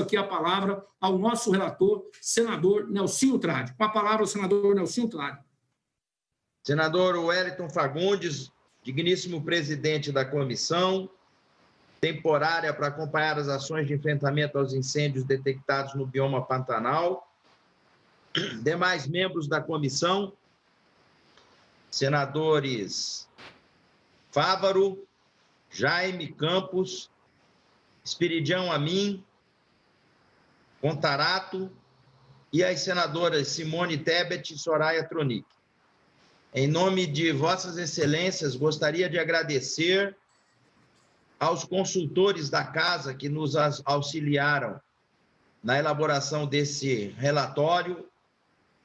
aqui a palavra ao nosso relator, senador Nelsinho Trade. Com a palavra, o senador Nelsinho Trade. Senador Wellington Fagundes, digníssimo presidente da comissão temporária para acompanhar as ações de enfrentamento aos incêndios detectados no bioma Pantanal, demais membros da comissão, senadores Fávaro, Jaime Campos, Espiridião Amin, Contarato e as senadoras Simone Tebet e Soraya Tronic. Em nome de Vossas Excelências, gostaria de agradecer aos consultores da Casa que nos auxiliaram na elaboração desse relatório,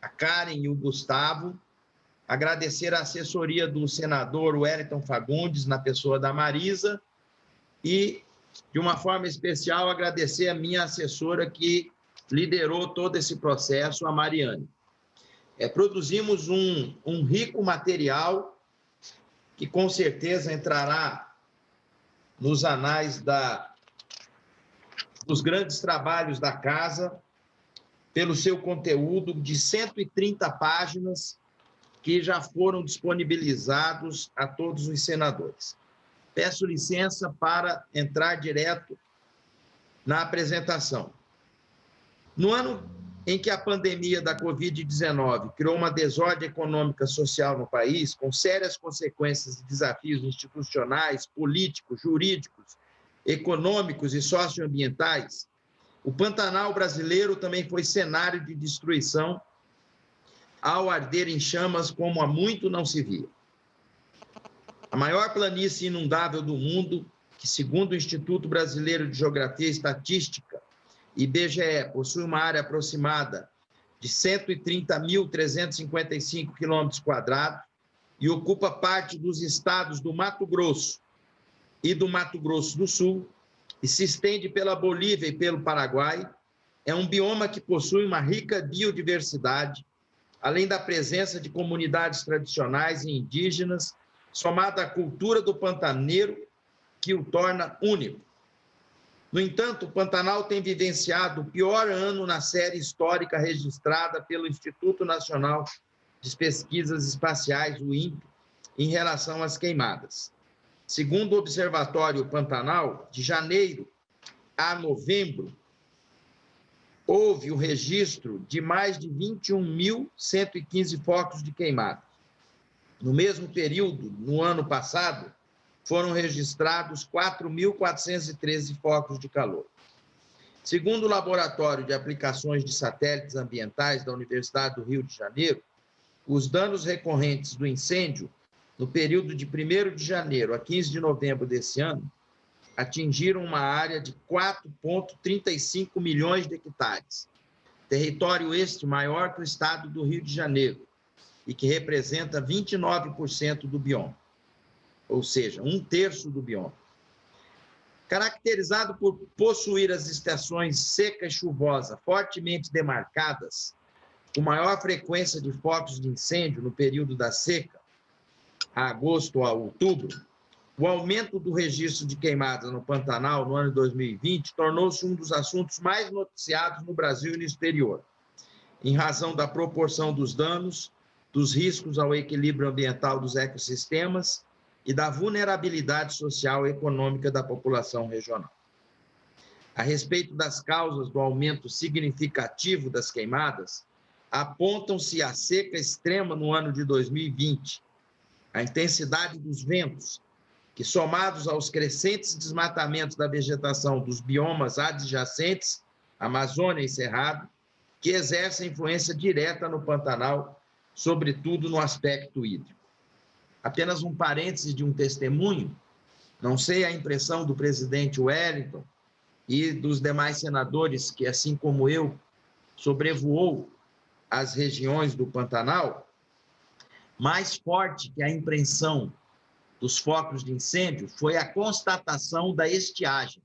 a Karen e o Gustavo, agradecer a assessoria do senador Wellington Fagundes, na pessoa da Marisa, e, de uma forma especial, agradecer a minha assessora que liderou todo esse processo, a Mariane. Produzimos um rico material que, com certeza, entrará nos anais dos grandes trabalhos da Casa, pelo seu conteúdo de 130 páginas que já foram disponibilizados a todos os senadores. Peço licença para entrar direto na apresentação. No ano em que a pandemia da Covid-19 criou uma desordem econômica e social no país, com sérias consequências e desafios institucionais, políticos, jurídicos, econômicos e socioambientais, o Pantanal brasileiro também foi cenário de destruição ao arder em chamas como há muito não se via. A maior planície inundável do mundo, que, segundo o Instituto Brasileiro de Geografia e Estatística, IBGE, possui uma área aproximada de 130.355 km² e ocupa parte dos estados do Mato Grosso e do Mato Grosso do Sul, e se estende pela Bolívia e pelo Paraguai, é um bioma que possui uma rica biodiversidade, além da presença de comunidades tradicionais e indígenas, somada à cultura do pantaneiro, que o torna único. No entanto, o Pantanal tem vivenciado o pior ano na série histórica registrada pelo Instituto Nacional de Pesquisas Espaciais, o INPE, em relação às queimadas. Segundo o Observatório Pantanal, de janeiro a novembro, houve o registro de mais de 21.115 focos de queimada. No mesmo período, no ano passado, foram registrados 4.413 focos de calor. Segundo o Laboratório de Aplicações de Satélites Ambientais da Universidade do Rio de Janeiro, os danos recorrentes do incêndio, no período de 1º de janeiro a 15 de novembro desse ano, atingiram uma área de 4,35 milhões de hectares. Território este maior que o estado do Rio de Janeiro e que representa 29% do bioma, ou seja, 1/3 do bioma. Caracterizado por possuir as estações seca e chuvosa fortemente demarcadas, com maior frequência de focos de incêndio no período da seca, a agosto a outubro, o aumento do registro de queimadas no Pantanal no ano de 2020 tornou-se um dos assuntos mais noticiados no Brasil e no exterior, em razão da proporção dos danos, dos riscos ao equilíbrio ambiental dos ecossistemas e da vulnerabilidade social e econômica da população regional. A respeito das causas do aumento significativo das queimadas, apontam-se a seca extrema no ano de 2020, a intensidade dos ventos, que, somados aos crescentes desmatamentos da vegetação dos biomas adjacentes, Amazônia e Cerrado, que exercem influência direta no Pantanal, sobretudo no aspecto hídrico. Apenas um parêntese de um testemunho, não sei a impressão do presidente Wellington e dos demais senadores que, assim como eu, sobrevoou as regiões do Pantanal, mais forte que a impressão dos focos de incêndio foi a constatação da estiagem,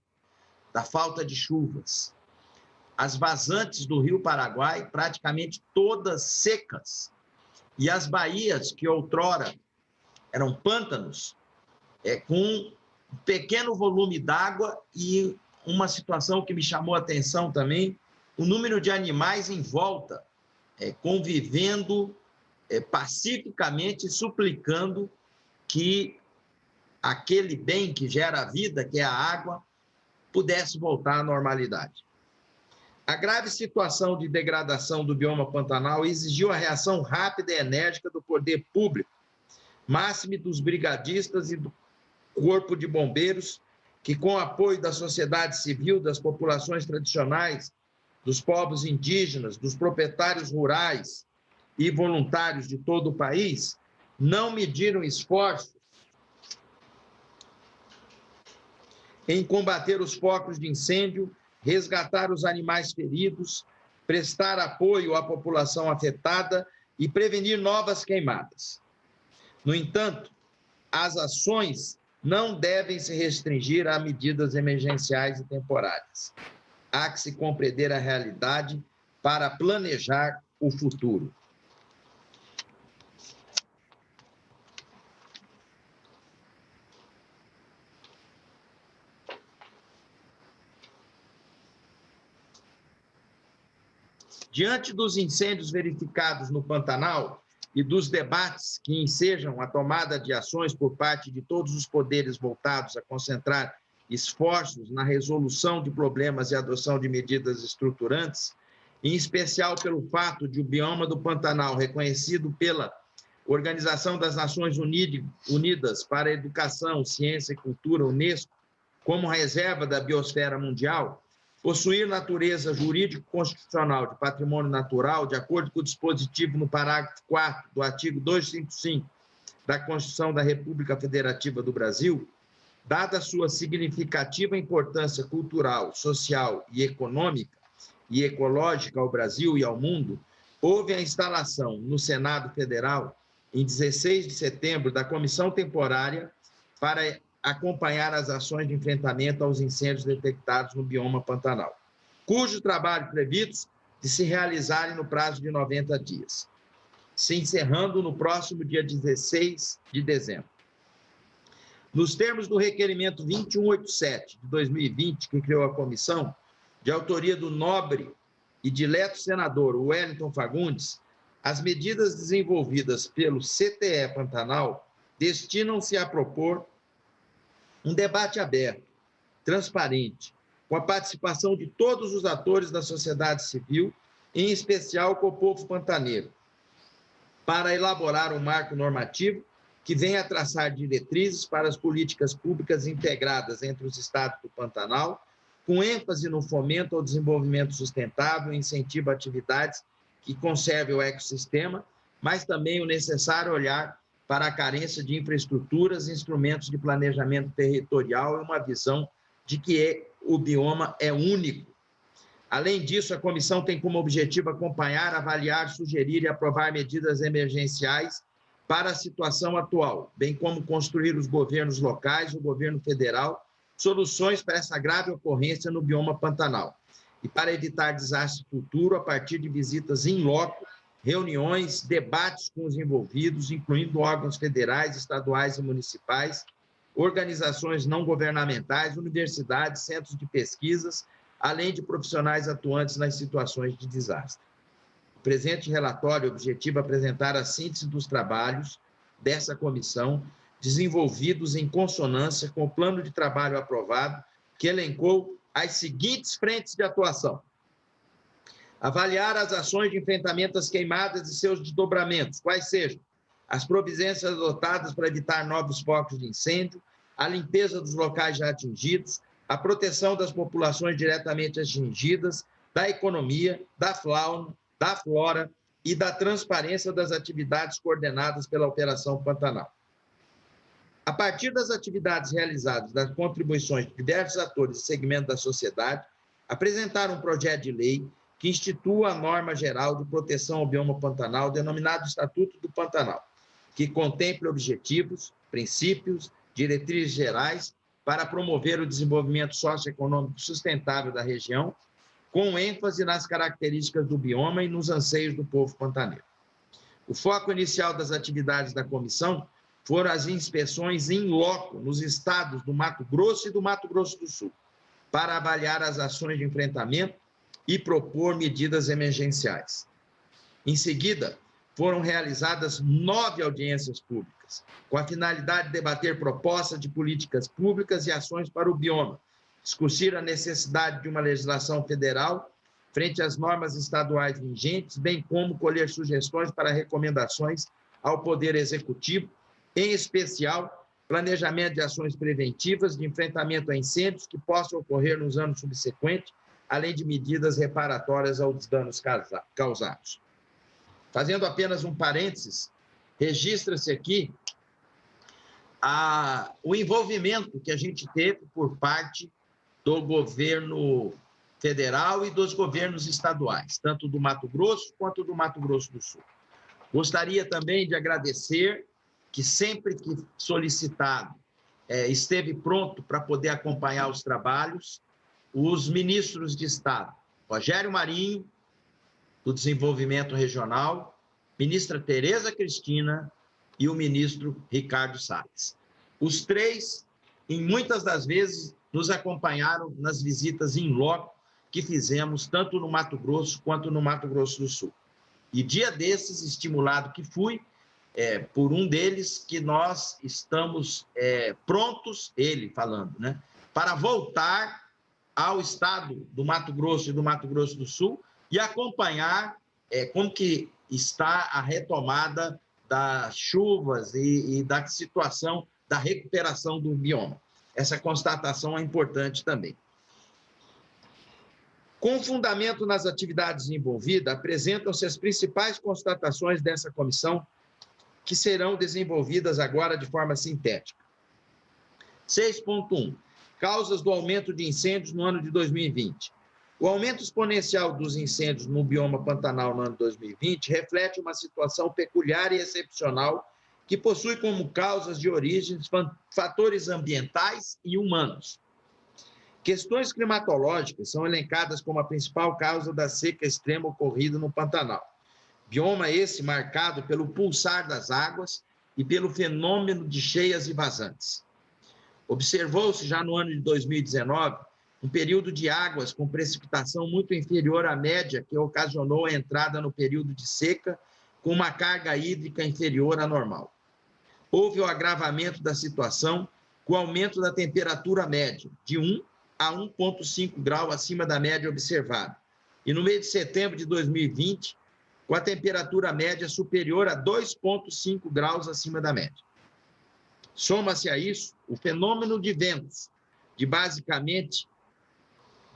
da falta de chuvas. As vazantes do Rio Paraguai, praticamente todas secas, e as baías, que outrora eram pântanos, com um pequeno volume d'água e uma situação que me chamou a atenção também, o número de animais em volta, convivendo pacificamente, suplicando que aquele bem que gera a vida, que é a água, pudesse voltar à normalidade. A grave situação de degradação do bioma Pantanal exigiu a reação rápida e enérgica do poder público, máxime dos brigadistas e do Corpo de Bombeiros, que, com o apoio da sociedade civil, das populações tradicionais, dos povos indígenas, dos proprietários rurais e voluntários de todo o país, não mediram esforços em combater os focos de incêndio, resgatar os animais feridos, prestar apoio à população afetada e prevenir novas queimadas. No entanto, as ações não devem se restringir a medidas emergenciais e temporárias. Há que se compreender a realidade para planejar o futuro. Diante dos incêndios verificados no Pantanal e dos debates que ensejam a tomada de ações por parte de todos os poderes voltados a concentrar esforços na resolução de problemas e adoção de medidas estruturantes, em especial pelo fato de o bioma do Pantanal, reconhecido pela Organização das Nações Unidas para a Educação, Ciência e Cultura, Unesco, como reserva da biosfera mundial, possuir natureza jurídico-constitucional de patrimônio natural, de acordo com o dispositivo no parágrafo 4º do artigo 255 da Constituição da República Federativa do Brasil, dada a sua significativa importância cultural, social e econômica e ecológica ao Brasil e ao mundo, houve a instalação no Senado Federal, em 16 de setembro, da Comissão Temporária para acompanhar as ações de enfrentamento aos incêndios detectados no bioma Pantanal, cujo trabalho previsto de se realizarem no prazo de 90 dias, se encerrando no próximo dia 16 de dezembro. Nos termos do requerimento 2187 de 2020, que criou a comissão, de autoria do nobre e dileto senador Wellington Fagundes, as medidas desenvolvidas pelo CTE Pantanal destinam-se a propor um debate aberto, transparente, com a participação de todos os atores da sociedade civil, em especial com o povo pantaneiro, para elaborar um marco normativo que venha a traçar diretrizes para as políticas públicas integradas entre os estados do Pantanal, com ênfase no fomento ao desenvolvimento sustentável e incentivo a atividades que conservem o ecossistema, mas também o necessário olhar para a carência de infraestruturas, instrumentos de planejamento territorial e uma visão de que o bioma é único. Além disso, a comissão tem como objetivo acompanhar, avaliar, sugerir e aprovar medidas emergenciais para a situação atual, bem como construir os governos locais, o governo federal, soluções para essa grave ocorrência no bioma Pantanal e para evitar desastre futuro a partir de visitas in loco, reuniões, debates com os envolvidos, incluindo órgãos federais, estaduais e municipais, organizações não governamentais, universidades, centros de pesquisas, além de profissionais atuantes nas situações de desastre. O presente relatório objetiva apresentar a síntese dos trabalhos dessa comissão, desenvolvidos em consonância com o plano de trabalho aprovado, que elencou as seguintes frentes de atuação: avaliar as ações de enfrentamento às queimadas e seus desdobramentos, quais sejam as providências adotadas para evitar novos focos de incêndio, a limpeza dos locais já atingidos, a proteção das populações diretamente atingidas, da economia, da fauna, da flora e da transparência das atividades coordenadas pela Operação Pantanal. A partir das atividades realizadas, das contribuições de diversos atores e segmentos da sociedade, apresentar um projeto de lei que institua a norma geral de proteção ao bioma Pantanal, denominado Estatuto do Pantanal, que contemple objetivos, princípios, diretrizes gerais para promover o desenvolvimento socioeconômico sustentável da região, com ênfase nas características do bioma e nos anseios do povo pantaneiro. O foco inicial das atividades da comissão foram as inspeções in loco nos estados do Mato Grosso e do Mato Grosso do Sul, para avaliar as ações de enfrentamento e propor medidas emergenciais. Em seguida, foram realizadas 9 audiências públicas, com a finalidade de debater propostas de políticas públicas e ações para o bioma, discutir a necessidade de uma legislação federal frente às normas estaduais vigentes, bem como colher sugestões para recomendações ao Poder Executivo, em especial planejamento de ações preventivas de enfrentamento a incêndios que possam ocorrer nos anos subsequentes, além de medidas reparatórias aos danos causados. Fazendo apenas um parênteses, registra-se aqui o envolvimento que a gente teve por parte do governo federal e dos governos estaduais, tanto do Mato Grosso quanto do Mato Grosso do Sul. Gostaria também de agradecer que sempre que solicitado esteve pronto para poder acompanhar os trabalhos, os ministros de Estado, Rogério Marinho, do Desenvolvimento Regional, ministra Tereza Cristina e o ministro Ricardo Salles. Os três, em muitas das vezes, nos acompanharam nas visitas em loco que fizemos tanto no Mato Grosso quanto no Mato Grosso do Sul. E dia desses, estimulado que fui, por um deles, que nós estamos prontos, ele falando, né, para voltar ao estado do Mato Grosso e do Mato Grosso do Sul e acompanhar como que está a retomada das chuvas e da situação da recuperação do bioma. Essa constatação é importante também. Com fundamento nas atividades envolvidas, apresentam-se as principais constatações dessa comissão, que serão desenvolvidas agora de forma sintética. 6.1. Causas do aumento de incêndios no ano de 2020. O aumento exponencial dos incêndios no bioma Pantanal no ano de 2020 reflete uma situação peculiar e excepcional que possui como causas de origem fatores ambientais e humanos. Questões climatológicas são elencadas como a principal causa da seca extrema ocorrida no Pantanal. Bioma esse marcado pelo pulsar das águas e pelo fenômeno de cheias e vazantes. Observou-se já no ano de 2019 um período de águas com precipitação muito inferior à média que ocasionou a entrada no período de seca com uma carga hídrica inferior à normal. Houve o agravamento da situação com o aumento da temperatura média de 1 a 1,5 graus acima da média observada. E no mês de setembro de 2020, com a temperatura média superior a 2,5 graus acima da média. Soma-se a isso o fenômeno de ventos de basicamente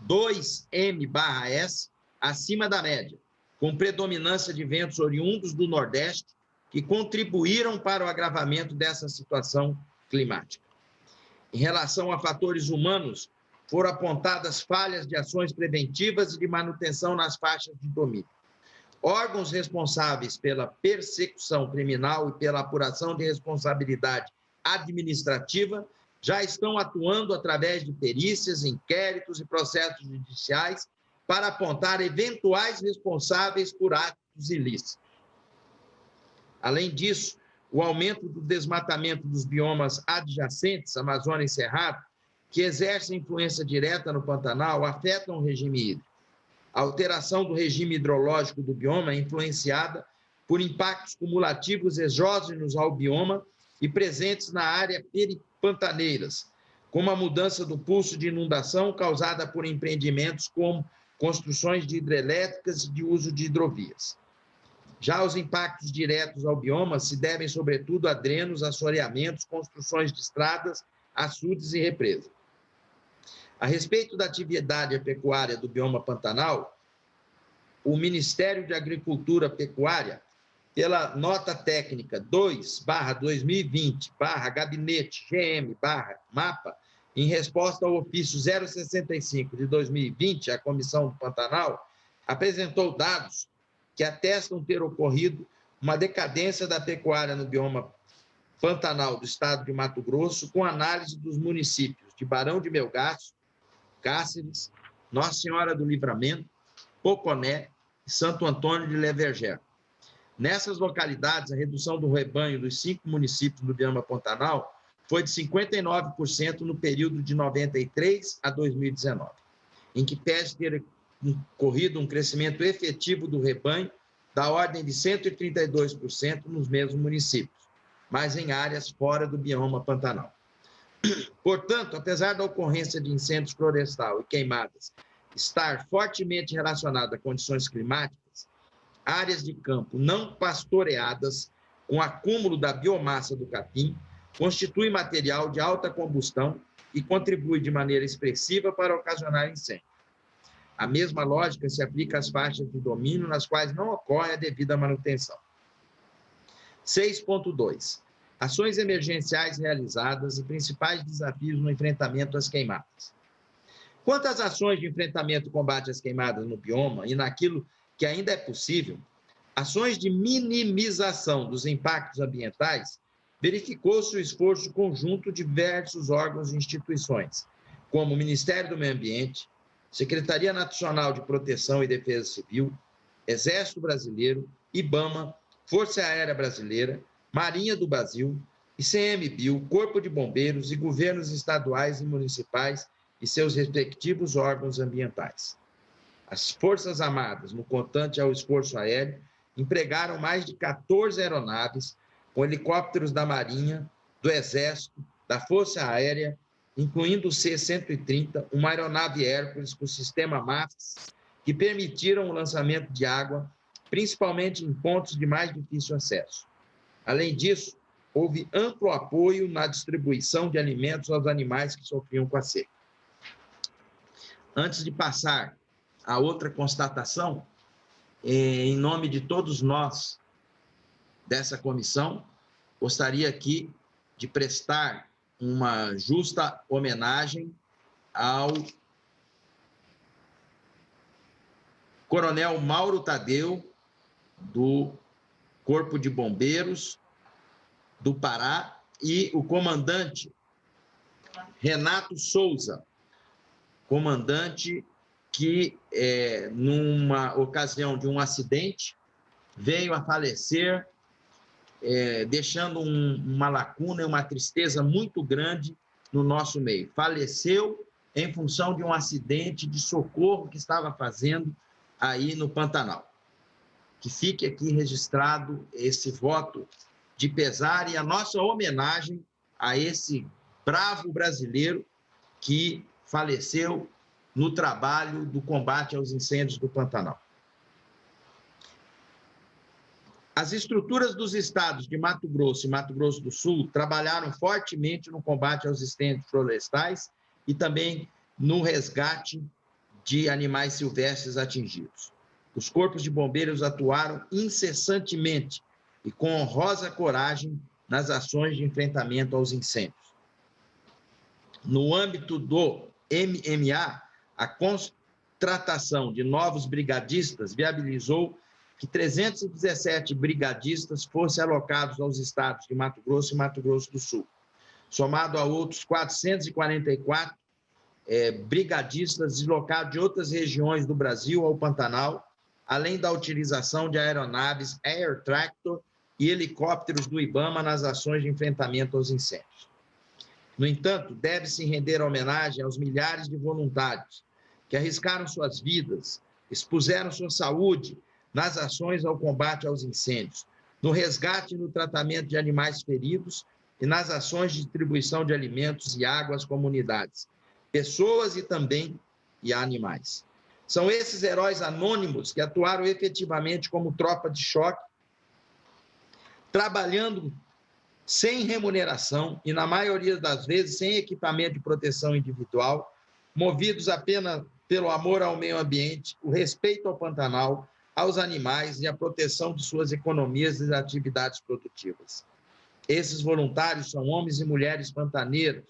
2m/s acima da média, com predominância de ventos oriundos do Nordeste, que contribuíram para o agravamento dessa situação climática. Em relação a fatores humanos, foram apontadas falhas de ações preventivas e de manutenção nas faixas de domínio. Órgãos responsáveis pela persecução criminal e pela apuração de responsabilidade administrativa já estão atuando através de perícias, inquéritos e processos judiciais para apontar eventuais responsáveis por atos ilícitos. Além disso, o aumento do desmatamento dos biomas adjacentes, Amazônia e Cerrado, que exercem influência direta no Pantanal, afetam o regime hídrico. A alteração do regime hidrológico do bioma é influenciada por impactos cumulativos exógenos ao bioma e presentes na área peripantaneiras, como a mudança do pulso de inundação causada por empreendimentos como construções de hidrelétricas e de uso de hidrovias. Já os impactos diretos ao bioma se devem, sobretudo, a drenos, assoreamentos, construções de estradas, açudes e represas. A respeito da atividade pecuária do bioma Pantanal, o Ministério de Agricultura e Pecuária, pela nota técnica 2/2020/gabinete GM/mapa, em resposta ao ofício 065 de 2020, a Comissão do Pantanal apresentou dados que atestam ter ocorrido uma decadência da pecuária no bioma Pantanal do estado de Mato Grosso, com análise dos municípios de Barão de Melgaço, Cáceres, Nossa Senhora do Livramento, Poconé e Santo Antônio de Leverger. Nessas localidades, a redução do rebanho dos 5 municípios do bioma Pantanal foi de 59% no período de 93 a 2019, em que pese ter ocorrido um crescimento efetivo do rebanho da ordem de 132% nos mesmos municípios, mas em áreas fora do bioma pantanal. Portanto, apesar da ocorrência de incêndios florestais e queimadas estar fortemente relacionada a condições climáticas, áreas de campo não pastoreadas com acúmulo da biomassa do capim constituem material de alta combustão e contribui de maneira expressiva para ocasionar incêndio. A mesma lógica se aplica às faixas de domínio nas quais não ocorre a devida manutenção. 6.2. Ações emergenciais realizadas e principais desafios no enfrentamento às queimadas. Quanto às ações de enfrentamento e combate às queimadas no bioma e naquilo que ainda é possível, ações de minimização dos impactos ambientais, verificou-se o esforço conjunto de diversos órgãos e instituições, como o Ministério do Meio Ambiente, Secretaria Nacional de Proteção e Defesa Civil, Exército Brasileiro, IBAMA, Força Aérea Brasileira, Marinha do Brasil, ICMBio, Corpo de Bombeiros e governos estaduais e municipais e seus respectivos órgãos ambientais. As Forças Armadas, no contante ao esforço aéreo, empregaram mais de 14 aeronaves com helicópteros da Marinha, do Exército, da Força Aérea, incluindo o C-130, uma aeronave Hércules com sistema MAFS, que permitiram o lançamento de água, principalmente em pontos de mais difícil acesso. Além disso, houve amplo apoio na distribuição de alimentos aos animais que sofriam com a seca. Antes de passar a outra constatação, em nome de todos nós dessa comissão, gostaria aqui de prestar uma justa homenagem ao Coronel Mauro Tadeu, do Corpo de Bombeiros do Pará, e o comandante Renato Souza, comandante que, numa ocasião de um acidente, veio a falecer, deixando uma lacuna e uma tristeza muito grande no nosso meio. Faleceu em função de um acidente de socorro que estava fazendo aí no Pantanal. Que fique aqui registrado esse voto de pesar e a nossa homenagem a esse bravo brasileiro que faleceu no trabalho do combate aos incêndios do Pantanal. As estruturas dos estados de Mato Grosso e Mato Grosso do Sul trabalharam fortemente no combate aos incêndios florestais e também no resgate de animais silvestres atingidos. Os corpos de bombeiros atuaram incessantemente e com honrosa coragem nas ações de enfrentamento aos incêndios. No âmbito do MMA, a contratação de novos brigadistas viabilizou que 317 brigadistas fossem alocados aos estados de Mato Grosso e Mato Grosso do Sul, somado a outros 444 brigadistas deslocados de outras regiões do Brasil ao Pantanal, além da utilização de aeronaves Air Tractor e helicópteros do IBAMA nas ações de enfrentamento aos incêndios. No entanto, deve-se render homenagem aos milhares de voluntários que arriscaram suas vidas, expuseram sua saúde nas ações ao combate aos incêndios, no resgate e no tratamento de animais feridos e nas ações de distribuição de alimentos e água às comunidades, pessoas e também animais. São esses heróis anônimos que atuaram efetivamente como tropa de choque, trabalhando sem remuneração e, na maioria das vezes, sem equipamento de proteção individual, movidos apenas pelo amor ao meio ambiente, o respeito ao Pantanal, aos animais e a proteção de suas economias e atividades produtivas. Esses voluntários são homens e mulheres pantaneiros,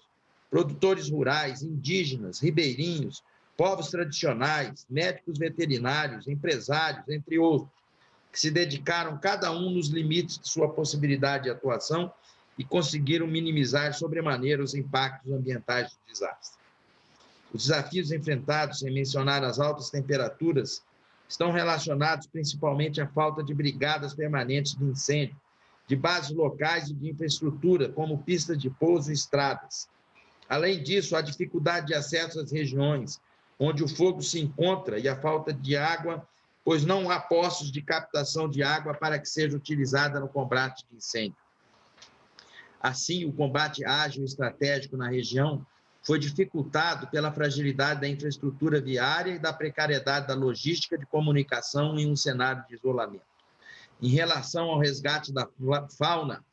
produtores rurais, indígenas, ribeirinhos, povos tradicionais, médicos veterinários, empresários, entre outros, que se dedicaram cada um nos limites de sua possibilidade de atuação e conseguiram minimizar sobremaneira os impactos ambientais do desastre. Os desafios enfrentados, sem mencionar as altas temperaturas, estão relacionados principalmente à falta de brigadas permanentes de incêndio, de bases locais e de infraestrutura, como pistas de pouso e estradas. Além disso, a dificuldade de acesso às regiões onde o fogo se encontra e a falta de água, pois não há poços de captação de água para que seja utilizada no combate de incêndio. Assim, o combate ágil e estratégico na região foi dificultado pela fragilidade da infraestrutura viária e da precariedade da logística de comunicação em um cenário de isolamento. Em relação ao resgate da fauna,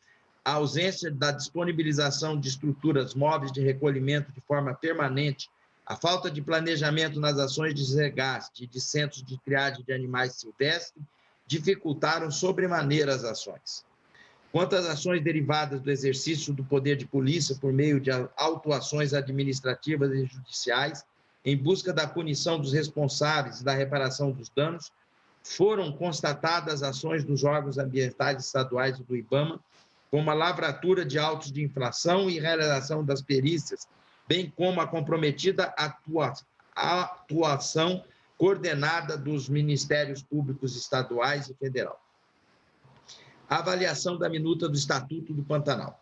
a ausência da disponibilização de estruturas móveis de recolhimento de forma permanente, a falta de planejamento nas ações de resgate de centros de triagem de animais silvestres dificultaram sobremaneira as ações. Quanto às ações derivadas do exercício do poder de polícia por meio de autuações administrativas e judiciais, em busca da punição dos responsáveis e da reparação dos danos, foram constatadas ações dos órgãos ambientais estaduais e do IBAMA, como a lavratura de autos de infração e realização das perícias, bem como a comprometida atuação coordenada dos Ministérios Públicos Estaduais e Federal. A avaliação da minuta do Estatuto do Pantanal.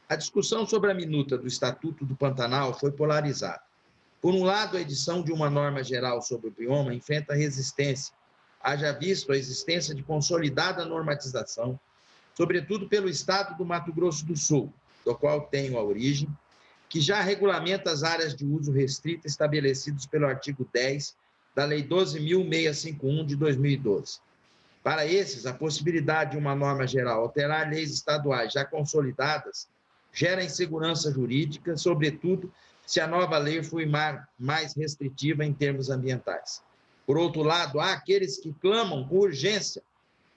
A discussão sobre a minuta do Estatuto do Pantanal foi polarizada. Por um lado, a edição de uma norma geral sobre o bioma enfrenta resistência, haja visto a existência de consolidada normatização, sobretudo pelo Estado do Mato Grosso do Sul, do qual tenho a origem, que já regulamenta as áreas de uso restrito estabelecidos pelo artigo 10 da Lei 12.651 de 2012. Para esses, a possibilidade de uma norma geral alterar leis estaduais já consolidadas gera insegurança jurídica, sobretudo se a nova lei for mais restritiva em termos ambientais. Por outro lado, há aqueles que clamam com urgência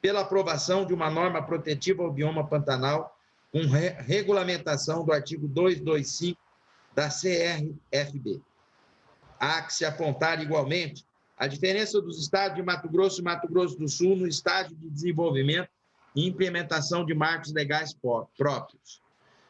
pela aprovação de uma norma protetiva ao bioma pantanal com regulamentação do artigo 225 da CRFB. Há que se apontar igualmente a diferença dos estados de Mato Grosso e Mato Grosso do Sul no estágio de desenvolvimento e implementação de marcos legais próprios.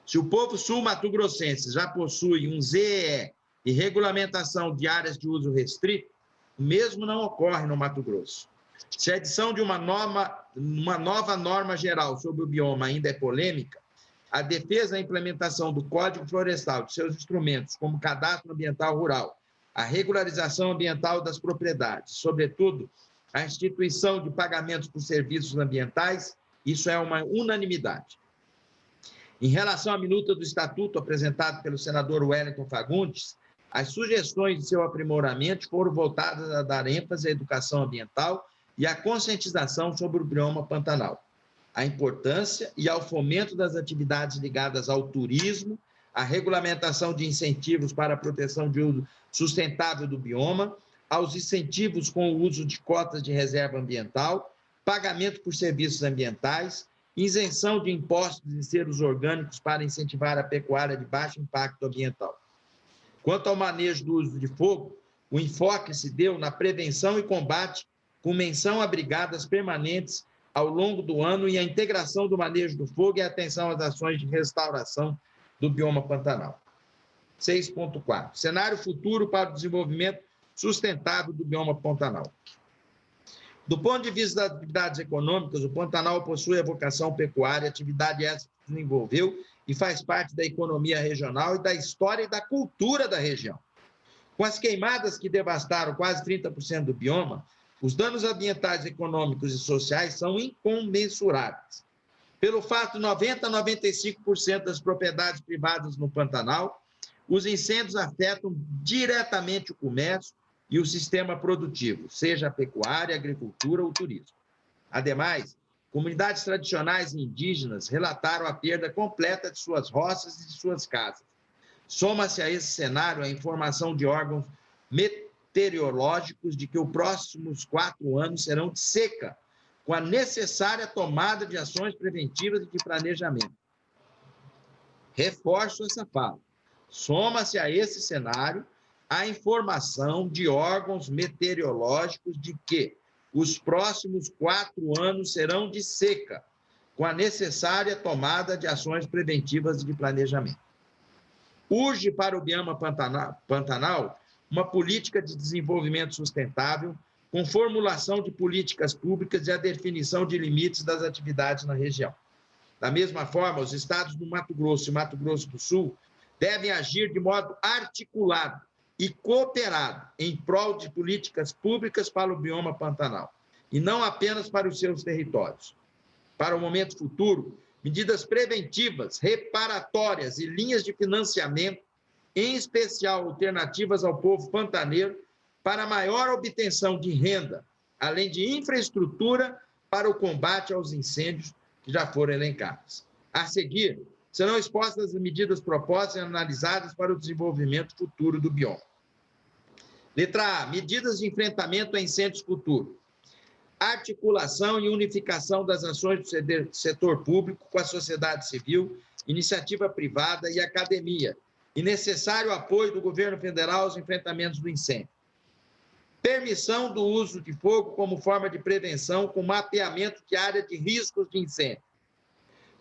Se o povo sul-mato-grossense já possui um ZEE e regulamentação de áreas de uso restrito, o mesmo não ocorre no Mato Grosso. Se a edição de uma nova norma geral sobre o bioma ainda é polêmica, a defesa e a implementação do Código Florestal, de seus instrumentos, como cadastro ambiental rural, a regularização ambiental das propriedades, sobretudo a instituição de pagamentos por serviços ambientais, isso é uma unanimidade. Em relação à minuta do Estatuto apresentada pelo senador Wellington Fagundes, as sugestões de seu aprimoramento foram voltadas a dar ênfase à educação ambiental e à conscientização sobre o bioma pantanal, à importância e ao fomento das atividades ligadas ao turismo, à regulamentação de incentivos para a proteção de uso sustentável do bioma, aos incentivos com o uso de cotas de reserva ambiental, pagamento por serviços ambientais, isenção de impostos e selos orgânicos para incentivar a pecuária de baixo impacto ambiental. Quanto ao manejo do uso de fogo, o enfoque se deu na prevenção e combate, com menção a brigadas permanentes ao longo do ano e a integração do manejo do fogo e a atenção às ações de restauração do bioma pantanal. 6.4. Cenário futuro para o desenvolvimento sustentável do bioma pantanal. Do ponto de vista das atividades econômicas, o Pantanal possui a vocação pecuária, atividade essa que desenvolveu e faz parte da economia regional e da história e da cultura da região. Com as queimadas que devastaram quase 30% do bioma, os danos ambientais, econômicos e sociais são incomensuráveis. Pelo fato de 90% a 95% das propriedades privadas no Pantanal, os incêndios afetam diretamente o comércio e o sistema produtivo, seja a pecuária, a agricultura ou o turismo. Ademais, comunidades tradicionais e indígenas relataram a perda completa de suas roças e de suas casas. Soma-se a esse cenário a informação de órgãos meteorológicos de que os próximos 4 anos serão de seca, com a necessária tomada de ações preventivas e de planejamento. Reforço essa fala. Soma-se a esse cenário a informação de órgãos meteorológicos de que os próximos 4 anos serão de seca, com a necessária tomada de ações preventivas e de planejamento. Urge para o bioma pantanal uma política de desenvolvimento sustentável, com formulação de políticas públicas e a definição de limites das atividades na região. Da mesma forma, os estados do Mato Grosso e Mato Grosso do Sul devem agir de modo articulado e cooperado em prol de políticas públicas para o bioma Pantanal, e não apenas para os seus territórios. Para o momento futuro, medidas preventivas, reparatórias e linhas de financiamento, em especial alternativas ao povo pantaneiro, para maior obtenção de renda, além de infraestrutura para o combate aos incêndios que já foram elencados. A seguir, serão expostas as medidas propostas e analisadas para o desenvolvimento futuro do bioma. Letra A. Medidas de enfrentamento a incêndios futuros. Articulação e unificação das ações do setor público com a sociedade civil, iniciativa privada e academia, e necessário apoio do governo federal aos enfrentamentos do incêndio. Permissão do uso de fogo como forma de prevenção com mapeamento de área de riscos de incêndio.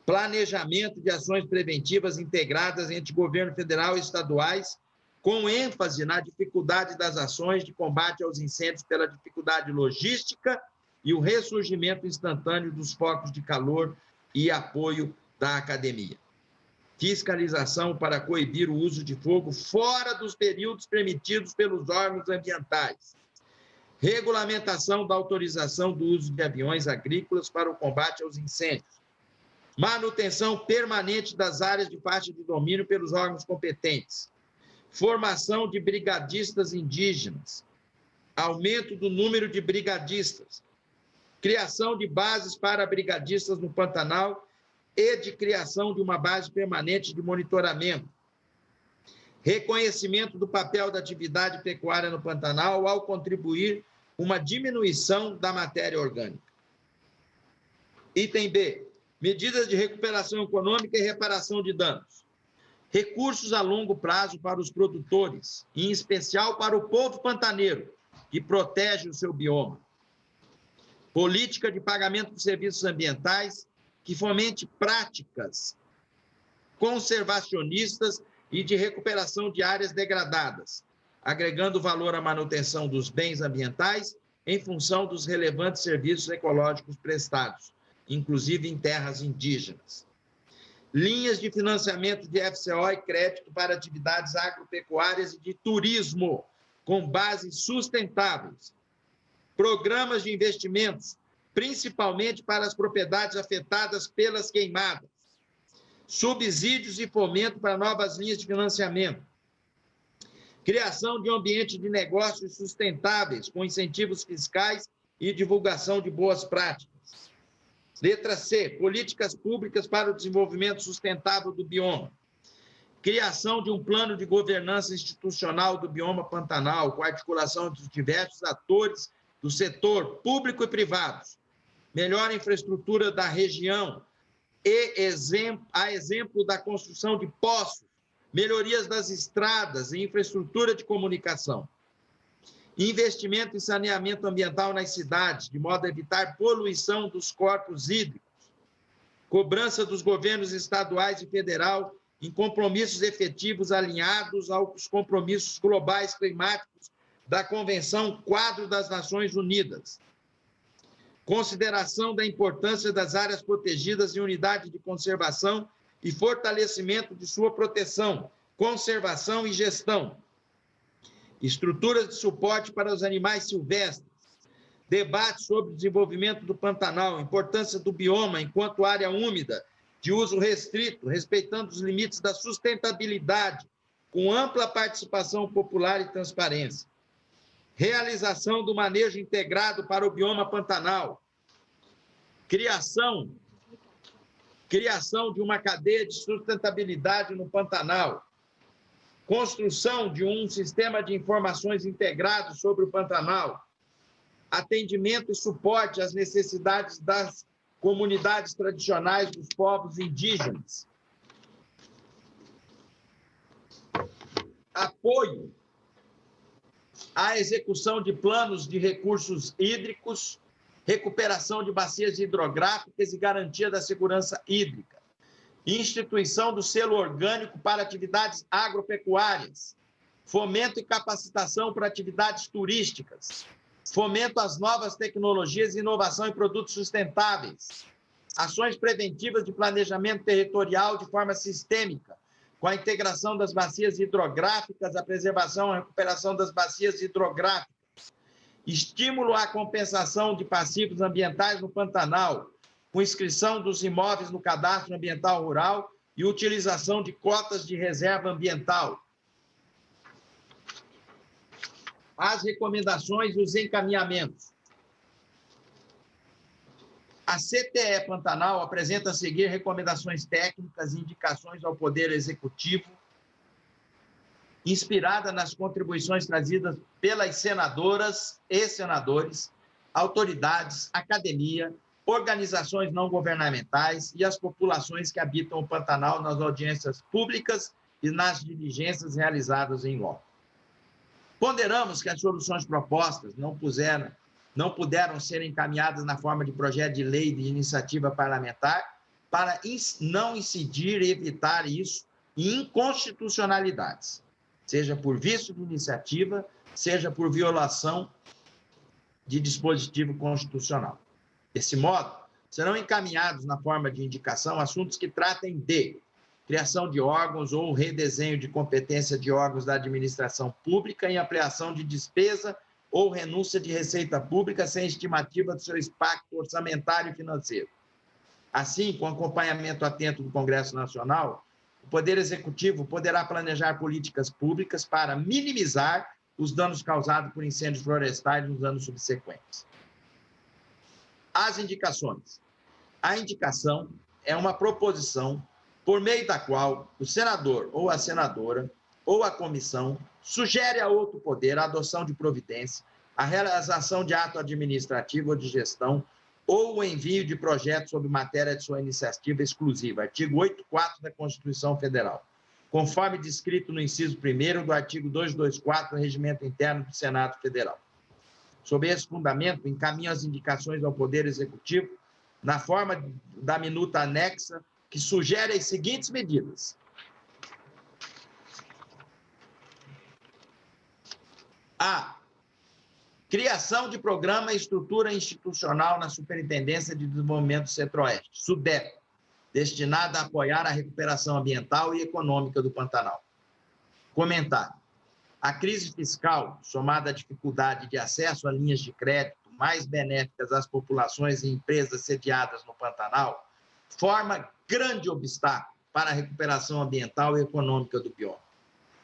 Planejamento de ações preventivas integradas entre governo federal e estaduais, com ênfase na dificuldade das ações de combate aos incêndios pela dificuldade logística e o ressurgimento instantâneo dos focos de calor e apoio da academia. Fiscalização para coibir o uso de fogo fora dos períodos permitidos pelos órgãos ambientais. Regulamentação da autorização do uso de aviões agrícolas para o combate aos incêndios. Manutenção permanente das áreas de faixa de domínio pelos órgãos competentes. Formação de brigadistas indígenas. Aumento do número de brigadistas. Criação de bases para brigadistas no Pantanal e de criação de uma base permanente de monitoramento. Reconhecimento do papel da atividade pecuária no Pantanal ao contribuir uma diminuição da matéria orgânica. Item B. Medidas de recuperação econômica e reparação de danos. Recursos a longo prazo para os produtores, em especial para o povo pantaneiro, que protege o seu bioma. Política de pagamento de serviços ambientais que fomente práticas conservacionistas e de recuperação de áreas degradadas, agregando valor à manutenção dos bens ambientais em função dos relevantes serviços ecológicos prestados, inclusive em terras indígenas. Linhas de financiamento de FCO e crédito para atividades agropecuárias e de turismo, com bases sustentáveis. Programas de investimentos, principalmente para as propriedades afetadas pelas queimadas. Subsídios e fomento para novas linhas de financiamento. Criação de um ambiente de negócios sustentáveis, com incentivos fiscais e divulgação de boas práticas. Letra C. Políticas públicas para o desenvolvimento sustentável do bioma. Criação de um plano de governança institucional do bioma Pantanal, com articulação entre os diversos atores do setor público e privados. Melhor infraestrutura da região e a exemplo da construção de poços, melhorias das estradas e infraestrutura de comunicação. Investimento em saneamento ambiental nas cidades, de modo a evitar poluição dos corpos hídricos. Cobrança dos governos estaduais e federal em compromissos efetivos alinhados aos compromissos globais climáticos da Convenção Quadro das Nações Unidas. Consideração da importância das áreas protegidas em unidade de conservação e fortalecimento de sua proteção, conservação e gestão. Estruturas de suporte para os animais silvestres. Debate sobre o desenvolvimento do Pantanal, importância do bioma enquanto área úmida, de uso restrito, respeitando os limites da sustentabilidade, com ampla participação popular e transparência. Realização do manejo integrado para o bioma Pantanal. Criação de uma cadeia de sustentabilidade no Pantanal. Construção de um sistema de informações integrado sobre o Pantanal. Atendimento e suporte às necessidades das comunidades tradicionais dos povos indígenas. Apoio à execução de planos de recursos hídricos, recuperação de bacias hidrográficas e garantia da segurança hídrica. Instituição do selo orgânico para atividades agropecuárias. Fomento e capacitação para atividades turísticas. Fomento às novas tecnologias, inovação e produtos sustentáveis. Ações preventivas de planejamento territorial de forma sistêmica, com a integração das bacias hidrográficas, a preservação e a recuperação das bacias hidrográficas. Estímulo à compensação de passivos ambientais no Pantanal, com inscrição dos imóveis no Cadastro Ambiental Rural e utilização de cotas de reserva ambiental. As recomendações e os encaminhamentos. A CTE Pantanal apresenta a seguir recomendações técnicas e indicações ao Poder Executivo, inspirada nas contribuições trazidas pelas senadoras e senadores, autoridades, academia, organizações não governamentais e as populações que habitam o Pantanal nas audiências públicas e nas diligências realizadas em loco. Ponderamos que as soluções propostas não puderam ser encaminhadas na forma de projeto de lei de iniciativa parlamentar para não incidir e evitar isso em inconstitucionalidades, seja por vício de iniciativa, seja por violação de dispositivo constitucional. Desse modo, serão encaminhados na forma de indicação assuntos que tratem de criação de órgãos ou redesenho de competência de órgãos da administração pública em ampliação de despesa ou renúncia de receita pública sem estimativa do seu impacto orçamentário e financeiro. Assim, com acompanhamento atento do Congresso Nacional, o Poder Executivo poderá planejar políticas públicas para minimizar os danos causados por incêndios florestais nos anos subsequentes. As indicações. A indicação é uma proposição por meio da qual o senador ou a senadora ou a comissão sugere a outro poder a adoção de providência, a realização de ato administrativo ou de gestão ou o envio de projeto sobre matéria de sua iniciativa exclusiva, artigo 8.4 da Constituição Federal, conforme descrito no inciso 1º do artigo 224 do Regimento Interno do Senado Federal. Sob esse fundamento, encaminho as indicações ao Poder Executivo na forma da minuta anexa, que sugere as seguintes medidas. A. Criação de programa e estrutura institucional na Superintendência de Desenvolvimento do Centro-Oeste, SUDEP, destinada a apoiar a recuperação ambiental e econômica do Pantanal. Comentário. A crise fiscal, somada à dificuldade de acesso a linhas de crédito mais benéficas às populações e empresas sediadas no Pantanal, forma grande obstáculo para a recuperação ambiental e econômica do bioma.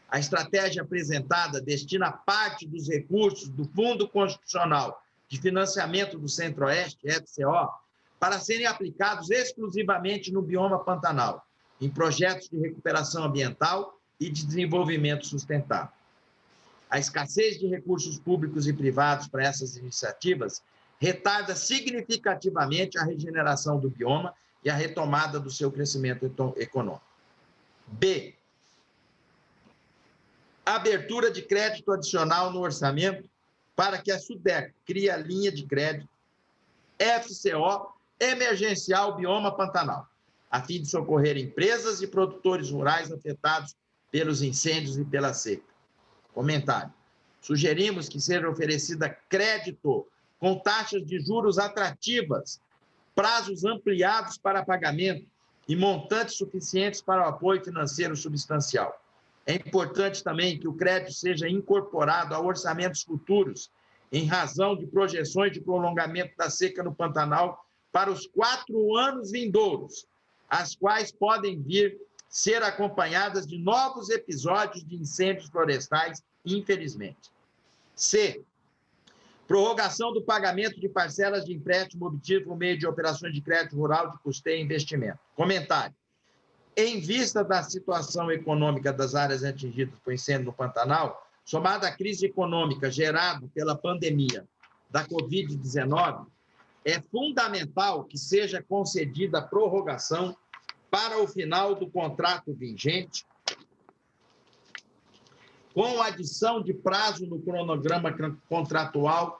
A estratégia apresentada destina parte dos recursos do Fundo Constitucional de Financiamento do Centro-Oeste, FCO, para serem aplicados exclusivamente no bioma Pantanal, em projetos de recuperação ambiental e de desenvolvimento sustentável. A escassez de recursos públicos e privados para essas iniciativas retarda significativamente a regeneração do bioma e a retomada do seu crescimento econômico. B. Abertura de crédito adicional no orçamento para que a SUDEP crie a linha de crédito FCO emergencial bioma Pantanal, a fim de socorrer empresas e produtores rurais afetados pelos incêndios e pela seca. Comentário. Sugerimos que seja oferecida crédito com taxas de juros atrativas, prazos ampliados para pagamento e montantes suficientes para o apoio financeiro substancial. É importante também que o crédito seja incorporado a orçamentos futuros, em razão de projeções de prolongamento da seca no Pantanal para os 4 anos vindouros, as quais podem vir ser acompanhadas de novos episódios de incêndios florestais, infelizmente. C. Prorrogação do pagamento de parcelas de empréstimo obtido por meio de operações de crédito rural de custeio e investimento. Comentário. Em vista da situação econômica das áreas atingidas por incêndio no Pantanal, somada à crise econômica gerada pela pandemia da Covid-19, é fundamental que seja concedida a prorrogação para o final do contrato vigente, com adição de prazo no cronograma contratual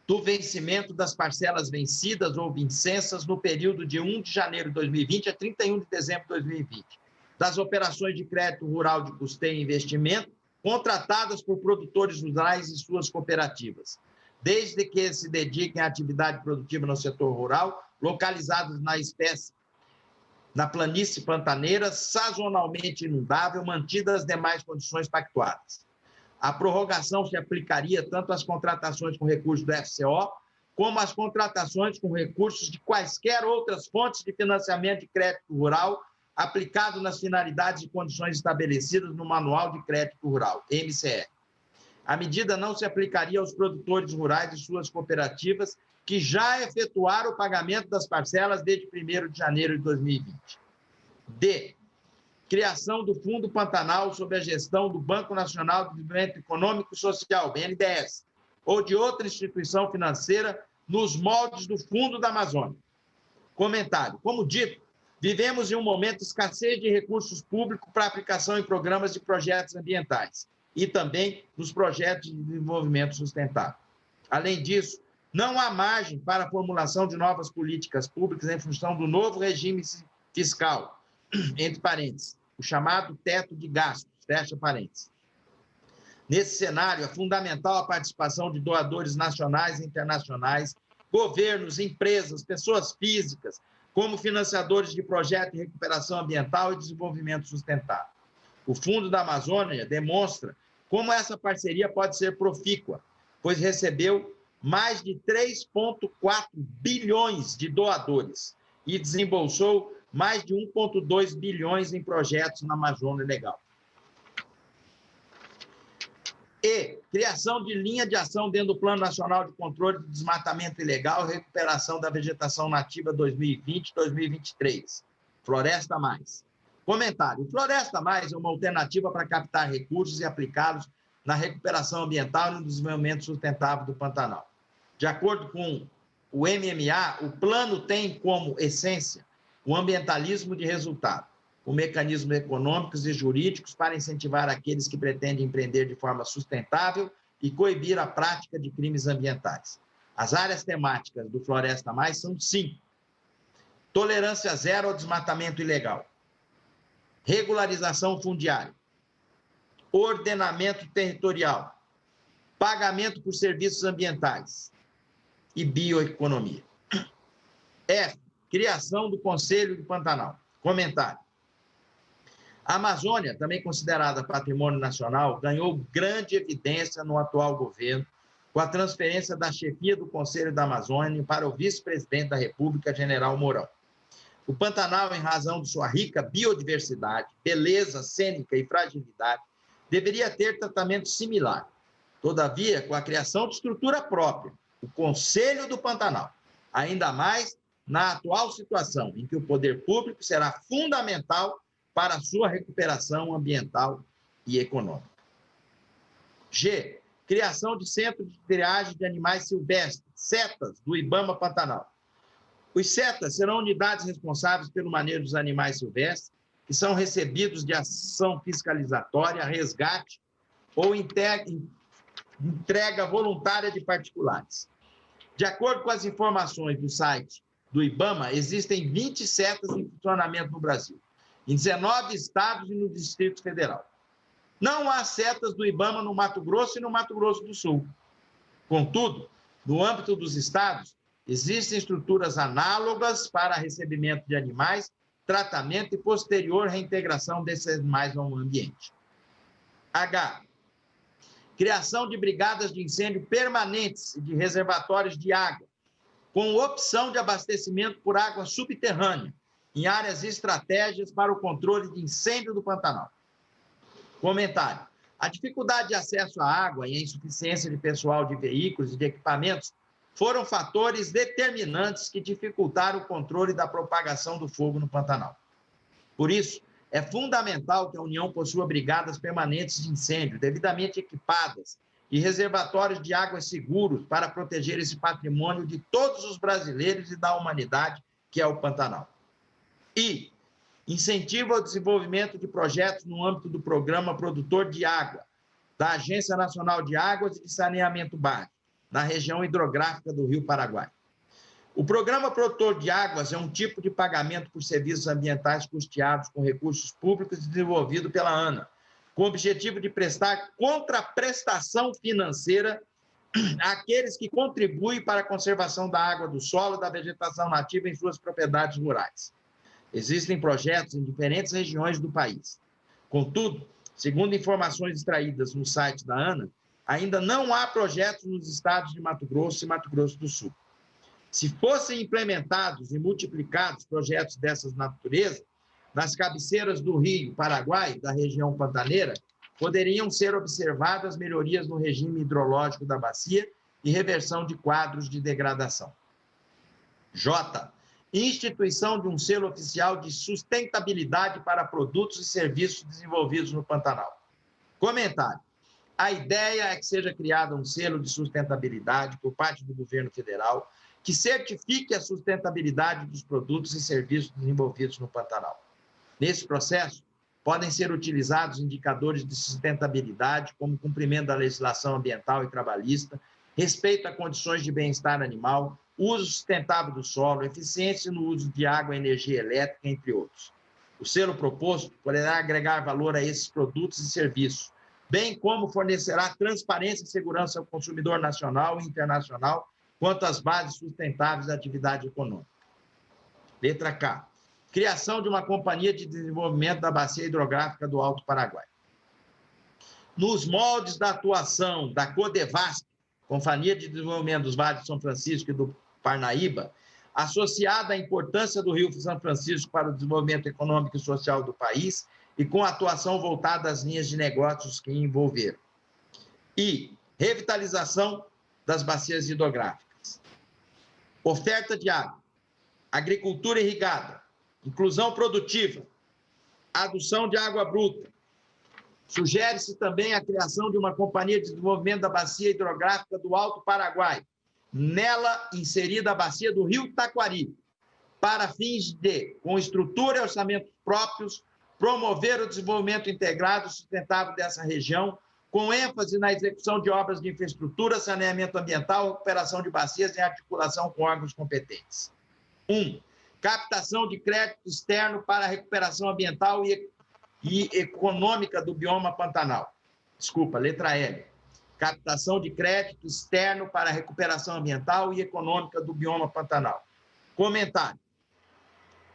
do vencimento das parcelas vencidas ou vincências no período de 1 de janeiro de 2020 a 31 de dezembro de 2020, das operações de crédito rural de custeio e investimento contratadas por produtores rurais e suas cooperativas, desde que se dediquem à atividade produtiva no setor rural localizados na planície pantaneira, sazonalmente inundável, mantidas as demais condições pactuadas. A prorrogação se aplicaria tanto às contratações com recursos do FCO, como às contratações com recursos de quaisquer outras fontes de financiamento de crédito rural, aplicado nas finalidades e condições estabelecidas no Manual de Crédito Rural, MCR. A medida não se aplicaria aos produtores rurais e suas cooperativas que já efetuaram o pagamento das parcelas desde 1º de janeiro de 2020. D. Criação do Fundo Pantanal sob a gestão do Banco Nacional de Desenvolvimento Econômico e Social, BNDES, ou de outra instituição financeira nos moldes do Fundo da Amazônia. Comentário. Como dito, vivemos em um momento de escassez de recursos públicos para aplicação em programas de projetos ambientais e também nos projetos de desenvolvimento sustentável. Além disso, não há margem para a formulação de novas políticas públicas em função do novo regime fiscal, entre parênteses, o chamado teto de gastos, fecha parênteses. Nesse cenário, é fundamental a participação de doadores nacionais e internacionais, governos, empresas, pessoas físicas, como financiadores de projetos de recuperação ambiental e desenvolvimento sustentável. O Fundo da Amazônia demonstra como essa parceria pode ser profícua, pois recebeu mais de 3,4 bilhões de doadores e desembolsou mais de 1,2 bilhões em projetos na Amazônia Legal. E criação de linha de ação dentro do Plano Nacional de Controle de Desmatamento Ilegal e Recuperação da Vegetação Nativa 2020-2023, Floresta Mais. Comentário. O Floresta Mais é uma alternativa para captar recursos e aplicá-los na recuperação ambiental e no desenvolvimento sustentável do Pantanal. De acordo com o MMA, o plano tem como essência o ambientalismo de resultado, com mecanismos econômicos e jurídicos para incentivar aqueles que pretendem empreender de forma sustentável e coibir a prática de crimes ambientais. As áreas temáticas do Floresta Mais são 5. Tolerância zero ao desmatamento ilegal. Regularização fundiária. Ordenamento territorial. Pagamento por serviços ambientais. E bioeconomia. F. Criação do Conselho do Pantanal. Comentário. A Amazônia, também considerada patrimônio nacional, ganhou grande evidência no atual governo, com a transferência da chefia do Conselho da Amazônia para o vice-presidente da República, General Mourão. O Pantanal, em razão de sua rica biodiversidade, beleza cênica e fragilidade, deveria ter tratamento similar. Todavia, com a criação de estrutura própria, o Conselho do Pantanal, ainda mais na atual situação em que o poder público será fundamental para a sua recuperação ambiental e econômica. G. Criação de centro de triagem de animais silvestres, CETAS, do IBAMA Pantanal. Os CETAS serão unidades responsáveis pelo manejo dos animais silvestres, que são recebidos de ação fiscalizatória, resgate ou entrega voluntária de particulares. De acordo com as informações do site do IBAMA, existem 20 CETAS em funcionamento no Brasil, em 19 estados e no Distrito Federal. Não há CETAS do IBAMA no Mato Grosso e no Mato Grosso do Sul. Contudo, no âmbito dos estados, existem estruturas análogas para recebimento de animais, tratamento e posterior reintegração desses animais ao ambiente. H. Criação de brigadas de incêndio permanentes e de reservatórios de água, com opção de abastecimento por água subterrânea, em áreas estratégicas para o controle de incêndio do Pantanal. Comentário. A dificuldade de acesso à água e a insuficiência de pessoal de veículos e de equipamentos foram fatores determinantes que dificultaram o controle da propagação do fogo no Pantanal. Por isso, é fundamental que a União possua brigadas permanentes de incêndio, devidamente equipadas, e reservatórios de água seguros para proteger esse patrimônio de todos os brasileiros e da humanidade, que é o Pantanal. E incentivo ao desenvolvimento de projetos no âmbito do Programa Produtor de Água, da Agência Nacional de Águas e de Saneamento Básico, na região hidrográfica do Rio Paraguai. O Programa Produtor de Águas é um tipo de pagamento por serviços ambientais custeados com recursos públicos desenvolvido pela ANA, com o objetivo de prestar contraprestação financeira àqueles que contribuem para a conservação da água do solo e da vegetação nativa em suas propriedades rurais. Existem projetos em diferentes regiões do país. Contudo, segundo informações extraídas no site da ANA, ainda não há projetos nos estados de Mato Grosso e Mato Grosso do Sul. Se fossem implementados e multiplicados projetos dessas naturezas, nas cabeceiras do Rio Paraguai, da região pantaneira, poderiam ser observadas melhorias no regime hidrológico da bacia e reversão de quadros de degradação. J. Instituição de um selo oficial de sustentabilidade para produtos e serviços desenvolvidos no Pantanal. Comentário. A ideia é que seja criado um selo de sustentabilidade por parte do governo federal que certifique a sustentabilidade dos produtos e serviços desenvolvidos no Pantanal. Nesse processo, podem ser utilizados indicadores de sustentabilidade, como cumprimento da legislação ambiental e trabalhista, respeito a condições de bem-estar animal, uso sustentável do solo, eficiência no uso de água e energia elétrica, entre outros. O selo proposto poderá agregar valor a esses produtos e serviços, bem como fornecerá transparência e segurança ao consumidor nacional e internacional quanto às bases sustentáveis da atividade econômica. Letra K. Criação de uma companhia de desenvolvimento da bacia hidrográfica do Alto Paraguai. Nos moldes da atuação da Codevasp, Companhia de Desenvolvimento dos Vales de São Francisco e do Parnaíba, associada à importância do Rio São Francisco para o desenvolvimento econômico e social do país e com atuação voltada às linhas de negócios que envolveram. E revitalização das bacias hidrográficas. Oferta de água, agricultura irrigada, inclusão produtiva, adução de água bruta. Sugere-se também a criação de uma companhia de desenvolvimento da bacia hidrográfica do Alto Paraguai, nela inserida a bacia do Rio Taquari, para fins de, com estrutura e orçamentos próprios, promover o desenvolvimento integrado e sustentável dessa região, com ênfase na execução de obras de infraestrutura, saneamento ambiental, recuperação de bacias em articulação com órgãos competentes. 1. Captação de crédito externo para a recuperação ambiental e econômica do bioma Pantanal. Desculpa, letra L. Captação de crédito externo para a recuperação ambiental e econômica do bioma Pantanal. Comentário.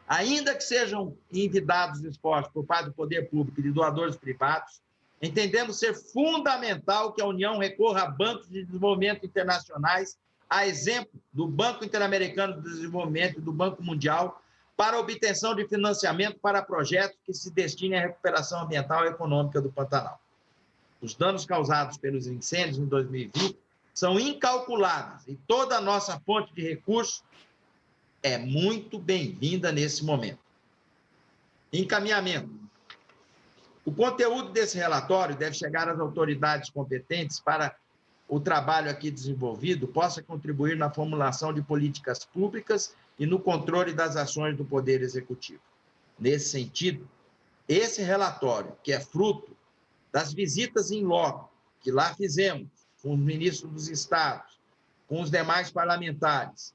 Ainda que sejam envidados esforços por parte do poder público e de doadores privados, entendemos ser fundamental que a União recorra a bancos de desenvolvimento internacionais, a exemplo do Banco Interamericano de Desenvolvimento e do Banco Mundial, para a obtenção de financiamento para projetos que se destinem à recuperação ambiental e econômica do Pantanal. Os danos causados pelos incêndios em 2020 são incalculáveis e toda a nossa fonte de recursos é muito bem-vinda nesse momento. Encaminhamento. O conteúdo desse relatório deve chegar às autoridades competentes para o trabalho aqui desenvolvido possa contribuir na formulação de políticas públicas e no controle das ações do Poder Executivo. Nesse sentido, esse relatório, que é fruto das visitas em loco que lá fizemos com os ministros dos estados, com os demais parlamentares,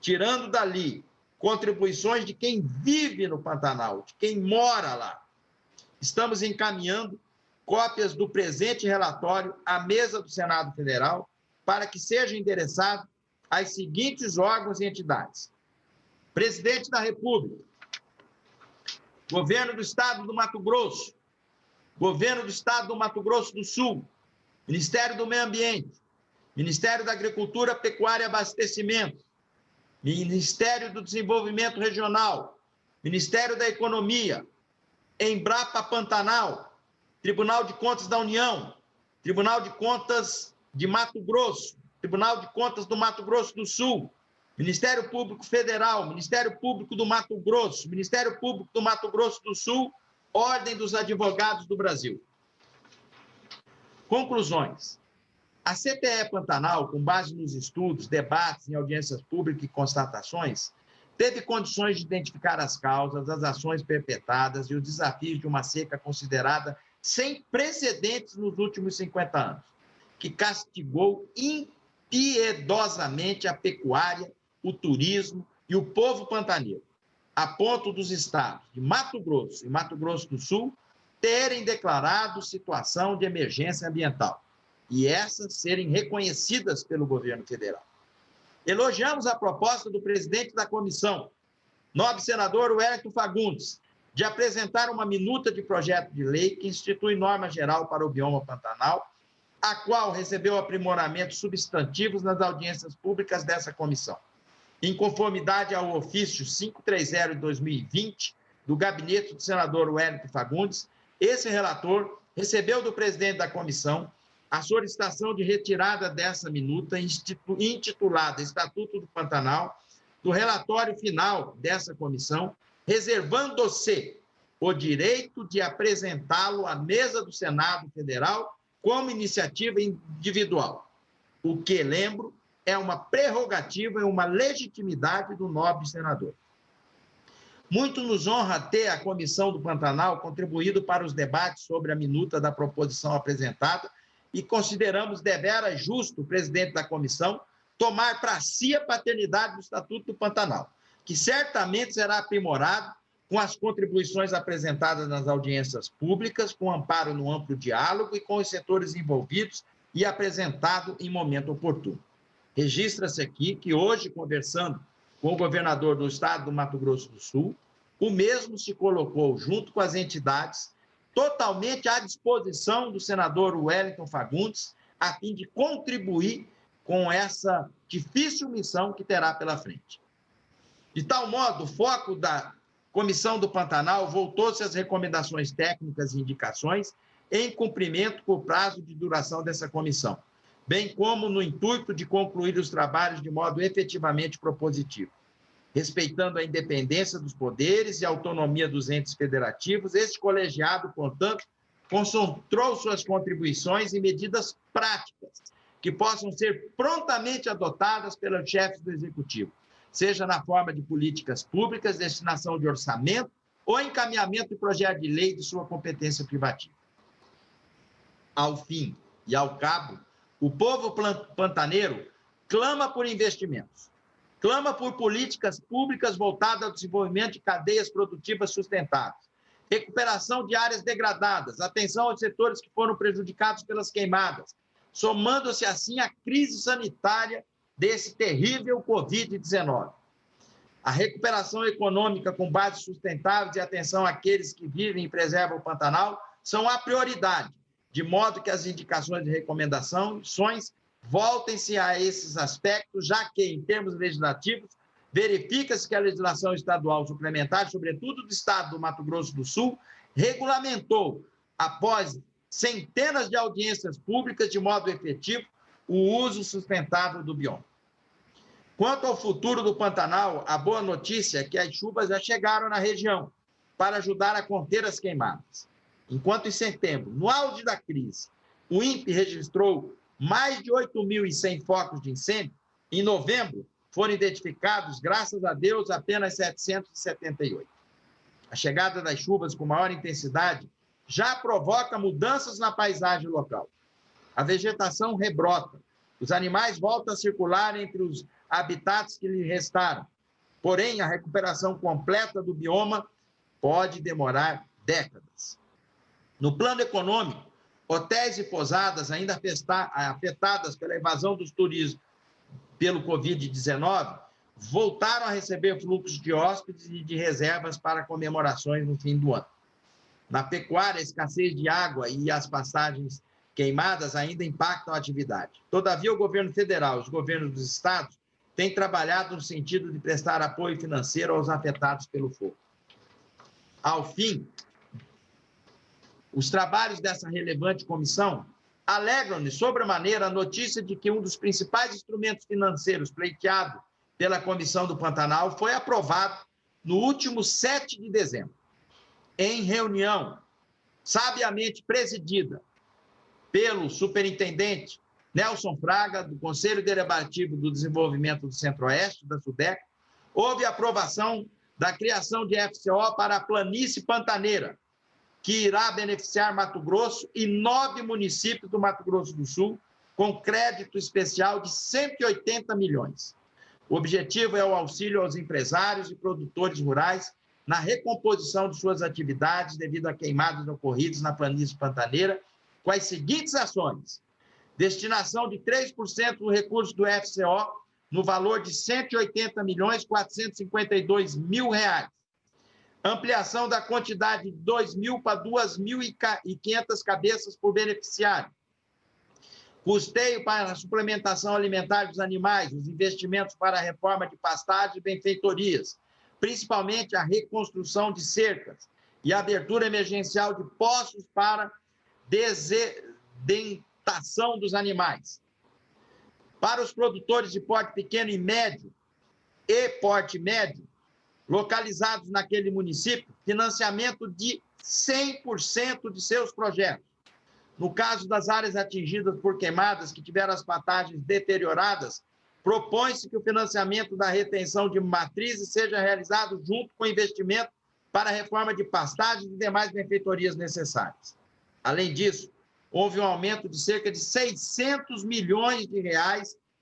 tirando dali contribuições de quem vive no Pantanal, de quem mora lá, estamos encaminhando cópias do presente relatório à mesa do Senado Federal para que seja endereçado às seguintes órgãos e entidades: Presidente da República, Governo do Estado do Mato Grosso, Governo do Estado do Mato Grosso do Sul, Ministério do Meio Ambiente, Ministério da Agricultura, Pecuária e Abastecimento, Ministério do Desenvolvimento Regional, Ministério da Economia, Embrapa Pantanal, Tribunal de Contas da União, Tribunal de Contas de Mato Grosso, Tribunal de Contas do Mato Grosso do Sul, Ministério Público Federal, Ministério Público do Mato Grosso, Ministério Público do Mato Grosso do Sul, Ordem dos Advogados do Brasil. Conclusões. A CPE Pantanal, com base nos estudos, debates em audiências públicas e constatações, teve condições de identificar as causas, as ações perpetradas e os desafios de uma seca considerada sem precedentes nos últimos 50 anos, que castigou impiedosamente a pecuária, o turismo e o povo pantaneiro, a ponto dos estados de Mato Grosso e Mato Grosso do Sul terem declarado situação de emergência ambiental. e essas serem reconhecidas pelo governo federal. Elogiamos a proposta do presidente da comissão, nobre senador Wellington Fagundes, de apresentar uma minuta de projeto de lei que institui norma geral para o bioma Pantanal, a qual recebeu aprimoramentos substantivos nas audiências públicas dessa comissão. Em conformidade ao ofício 530 de 2020, do gabinete do senador Wellington Fagundes, esse relator recebeu do presidente da comissão a solicitação de retirada dessa minuta intitulada Estatuto do Pantanal, do relatório final dessa comissão, reservando-se o direito de apresentá-lo à mesa do Senado Federal como iniciativa individual, o que, lembro, é uma prerrogativa e uma legitimidade do nobre senador. Muito nos honra ter a Comissão do Pantanal contribuído para os debates sobre a minuta da proposição apresentada e consideramos deveras justo o presidente da comissão tomar para si a paternidade do Estatuto do Pantanal, que certamente será aprimorado com as contribuições apresentadas nas audiências públicas, com amparo no amplo diálogo e com os setores envolvidos e apresentado em momento oportuno. Registra-se aqui que hoje, conversando com o governador do estado do Mato Grosso do Sul, o mesmo se colocou, junto com as entidades, totalmente à disposição do senador Wellington Fagundes, a fim de contribuir com essa difícil missão que terá pela frente. De tal modo, o foco da Comissão do Pantanal voltou-se às recomendações técnicas e indicações em cumprimento com o prazo de duração dessa comissão, bem como no intuito de concluir os trabalhos de modo efetivamente propositivo. Respeitando a independência dos poderes e a autonomia dos entes federativos, este colegiado, portanto, concentrou suas contribuições em medidas práticas que possam ser prontamente adotadas pelos chefes do Executivo, seja na forma de políticas públicas, destinação de orçamento ou encaminhamento de projeto de lei de sua competência privativa. Ao fim e ao cabo, o povo pantaneiro clama por investimentos, clama por políticas públicas voltadas ao desenvolvimento de cadeias produtivas sustentáveis, recuperação de áreas degradadas, atenção aos setores que foram prejudicados pelas queimadas, somando-se assim à crise sanitária desse terrível Covid-19. A recuperação econômica com bases sustentáveis e atenção àqueles que vivem e preservam o Pantanal são a prioridade, de modo que as indicações de recomendações voltem-se a esses aspectos, já que, em termos legislativos, verifica-se que a legislação estadual suplementar, sobretudo do estado do Mato Grosso do Sul, regulamentou, após centenas de audiências públicas, de modo efetivo, o uso sustentável do bioma. Quanto ao futuro do Pantanal, a boa notícia é que as chuvas já chegaram na região para ajudar a conter as queimadas. Enquanto em setembro, no auge da crise, o INPE registrou mais de 8.100 focos de incêndio, em novembro foram identificados, graças a Deus, apenas 778. A chegada das chuvas com maior intensidade já provoca mudanças na paisagem local. A vegetação rebrota, os animais voltam a circular entre os habitats que lhe restaram. Porém, a recuperação completa do bioma pode demorar décadas. No plano econômico, hotéis e pousadas ainda afetadas pela invasão dos turistas pelo Covid-19 voltaram a receber fluxos de hóspedes e de reservas para comemorações no fim do ano. Na pecuária, a escassez de água e as passagens queimadas ainda impactam a atividade. Todavia, o governo federal e os governos dos estados têm trabalhado no sentido de prestar apoio financeiro aos afetados pelo fogo. Ao fim, os trabalhos dessa relevante comissão alegram-nos sobremaneira a notícia de que um dos principais instrumentos financeiros pleiteado pela Comissão do Pantanal foi aprovado no último 7 de dezembro, em reunião sabiamente presidida pelo superintendente Nelson Fraga, do Conselho Deliberativo do Desenvolvimento do Centro-Oeste, da SUDEC. Houve aprovação da criação de FCO para a planície pantaneira, que irá beneficiar Mato Grosso e 9 municípios do Mato Grosso do Sul, com crédito especial de 180 milhões. O objetivo é o auxílio aos empresários e produtores rurais na recomposição de suas atividades devido a queimadas ocorridas na planície pantaneira, com as seguintes ações: destinação de 3% do recurso do FCO no valor de R$ 180.452.000. Ampliação da quantidade de 2.000 para 2.500 cabeças por beneficiário. Custeio para a suplementação alimentar dos animais, os investimentos para a reforma de pastagens e benfeitorias, principalmente a reconstrução de cercas e a abertura emergencial de poços para desdentação dos animais. Para os produtores de porte pequeno e médio e porte médio, localizados naquele município, financiamento de 100% de seus projetos. No caso das áreas atingidas por queimadas que tiveram as pastagens deterioradas, propõe-se que o financiamento da retenção de matrizes seja realizado junto com investimento para a reforma de pastagens e demais benfeitorias necessárias. Além disso, houve um aumento de cerca de R$ 600 milhões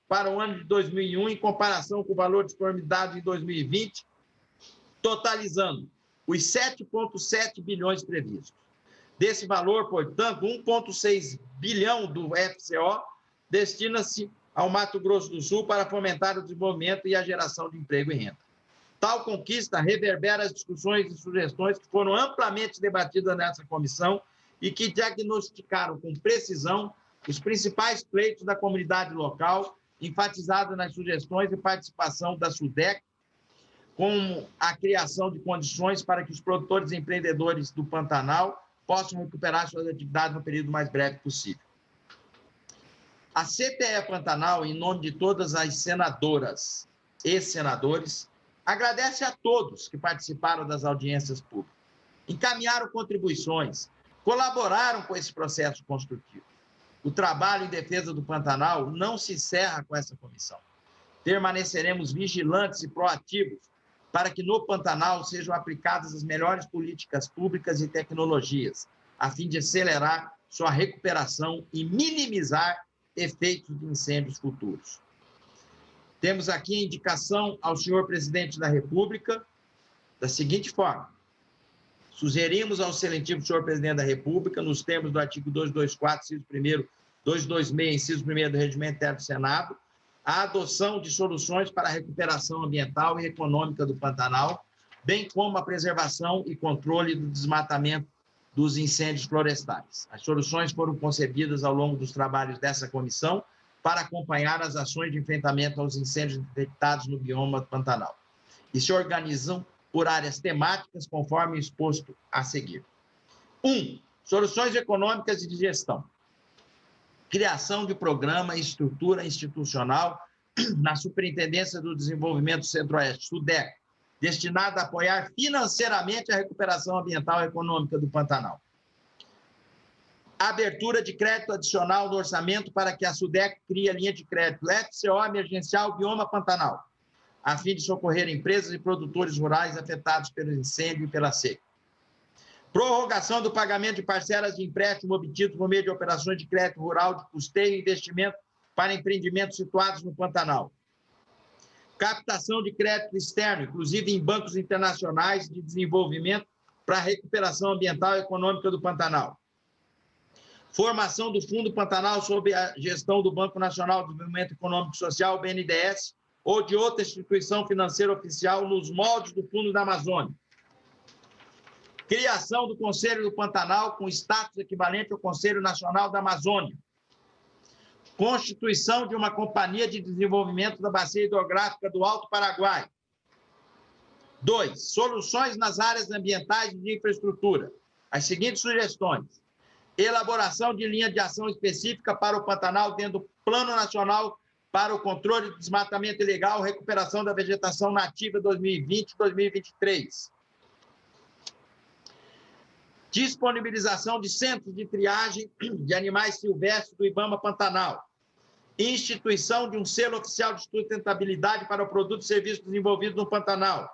para o ano de 2001, em comparação com o valor disponibilizado em 2020, totalizando os 7,7 bilhões previstos. Desse valor, portanto, 1,6 bilhão do FCO destina-se ao Mato Grosso do Sul para fomentar o desenvolvimento e a geração de emprego e renda. Tal conquista reverbera as discussões e sugestões que foram amplamente debatidas nessa comissão e que diagnosticaram com precisão os principais pleitos da comunidade local, enfatizado nas sugestões de participação da SUDEC, como a criação de condições para que os produtores e empreendedores do Pantanal possam recuperar suas atividades no período mais breve possível. A CTE Pantanal, em nome de todas as senadoras e senadores, agradece a todos que participaram das audiências públicas, encaminharam contribuições, colaboraram com esse processo construtivo. O trabalho em defesa do Pantanal não se encerra com essa comissão. Permaneceremos vigilantes e proativos para que no Pantanal sejam aplicadas as melhores políticas públicas e tecnologias, a fim de acelerar sua recuperação e minimizar efeitos de incêndios futuros. Temos aqui a indicação ao senhor presidente da República da seguinte forma: sugerimos ao excelentíssimo senhor presidente da República, nos termos do artigo 224, inciso 1º, 226, inciso 1º do Regimento Interno do Senado, a adoção de soluções para a recuperação ambiental e econômica do Pantanal, bem como a preservação e controle do desmatamento dos incêndios florestais. As soluções foram concebidas ao longo dos trabalhos dessa comissão para acompanhar as ações de enfrentamento aos incêndios detectados no bioma do Pantanal e se organizam por áreas temáticas conforme exposto a seguir. 1. Soluções econômicas e de gestão. Criação de programa e estrutura institucional na Superintendência do Desenvolvimento Centro-Oeste, SUDEC, destinada a apoiar financeiramente a recuperação ambiental e econômica do Pantanal. Abertura de crédito adicional no orçamento para que a SUDEC crie a linha de crédito FCO emergencial Bioma Pantanal, a fim de socorrer empresas e produtores rurais afetados pelo incêndio e pela seca. Prorrogação do pagamento de parcelas de empréstimo obtidos por meio de operações de crédito rural de custeio e investimento para empreendimentos situados no Pantanal. Captação de crédito externo, inclusive em bancos internacionais de desenvolvimento para a recuperação ambiental e econômica do Pantanal. Formação do Fundo Pantanal sob a gestão do Banco Nacional de Desenvolvimento Econômico e Social, BNDES, ou de outra instituição financeira oficial nos moldes do Fundo da Amazônia. Criação do Conselho do Pantanal com status equivalente ao Conselho Nacional da Amazônia. Constituição de uma Companhia de Desenvolvimento da Bacia Hidrográfica do Alto Paraguai. 2. Soluções nas áreas ambientais e de infraestrutura. As seguintes sugestões: elaboração de linha de ação específica para o Pantanal dentro do Plano Nacional para o Controle do Desmatamento Ilegal e Recuperação da Vegetação Nativa 2020-2023. Disponibilização de centros de triagem de animais silvestres do IBAMA Pantanal. Instituição de um selo oficial de sustentabilidade para o produto e serviço desenvolvido no Pantanal.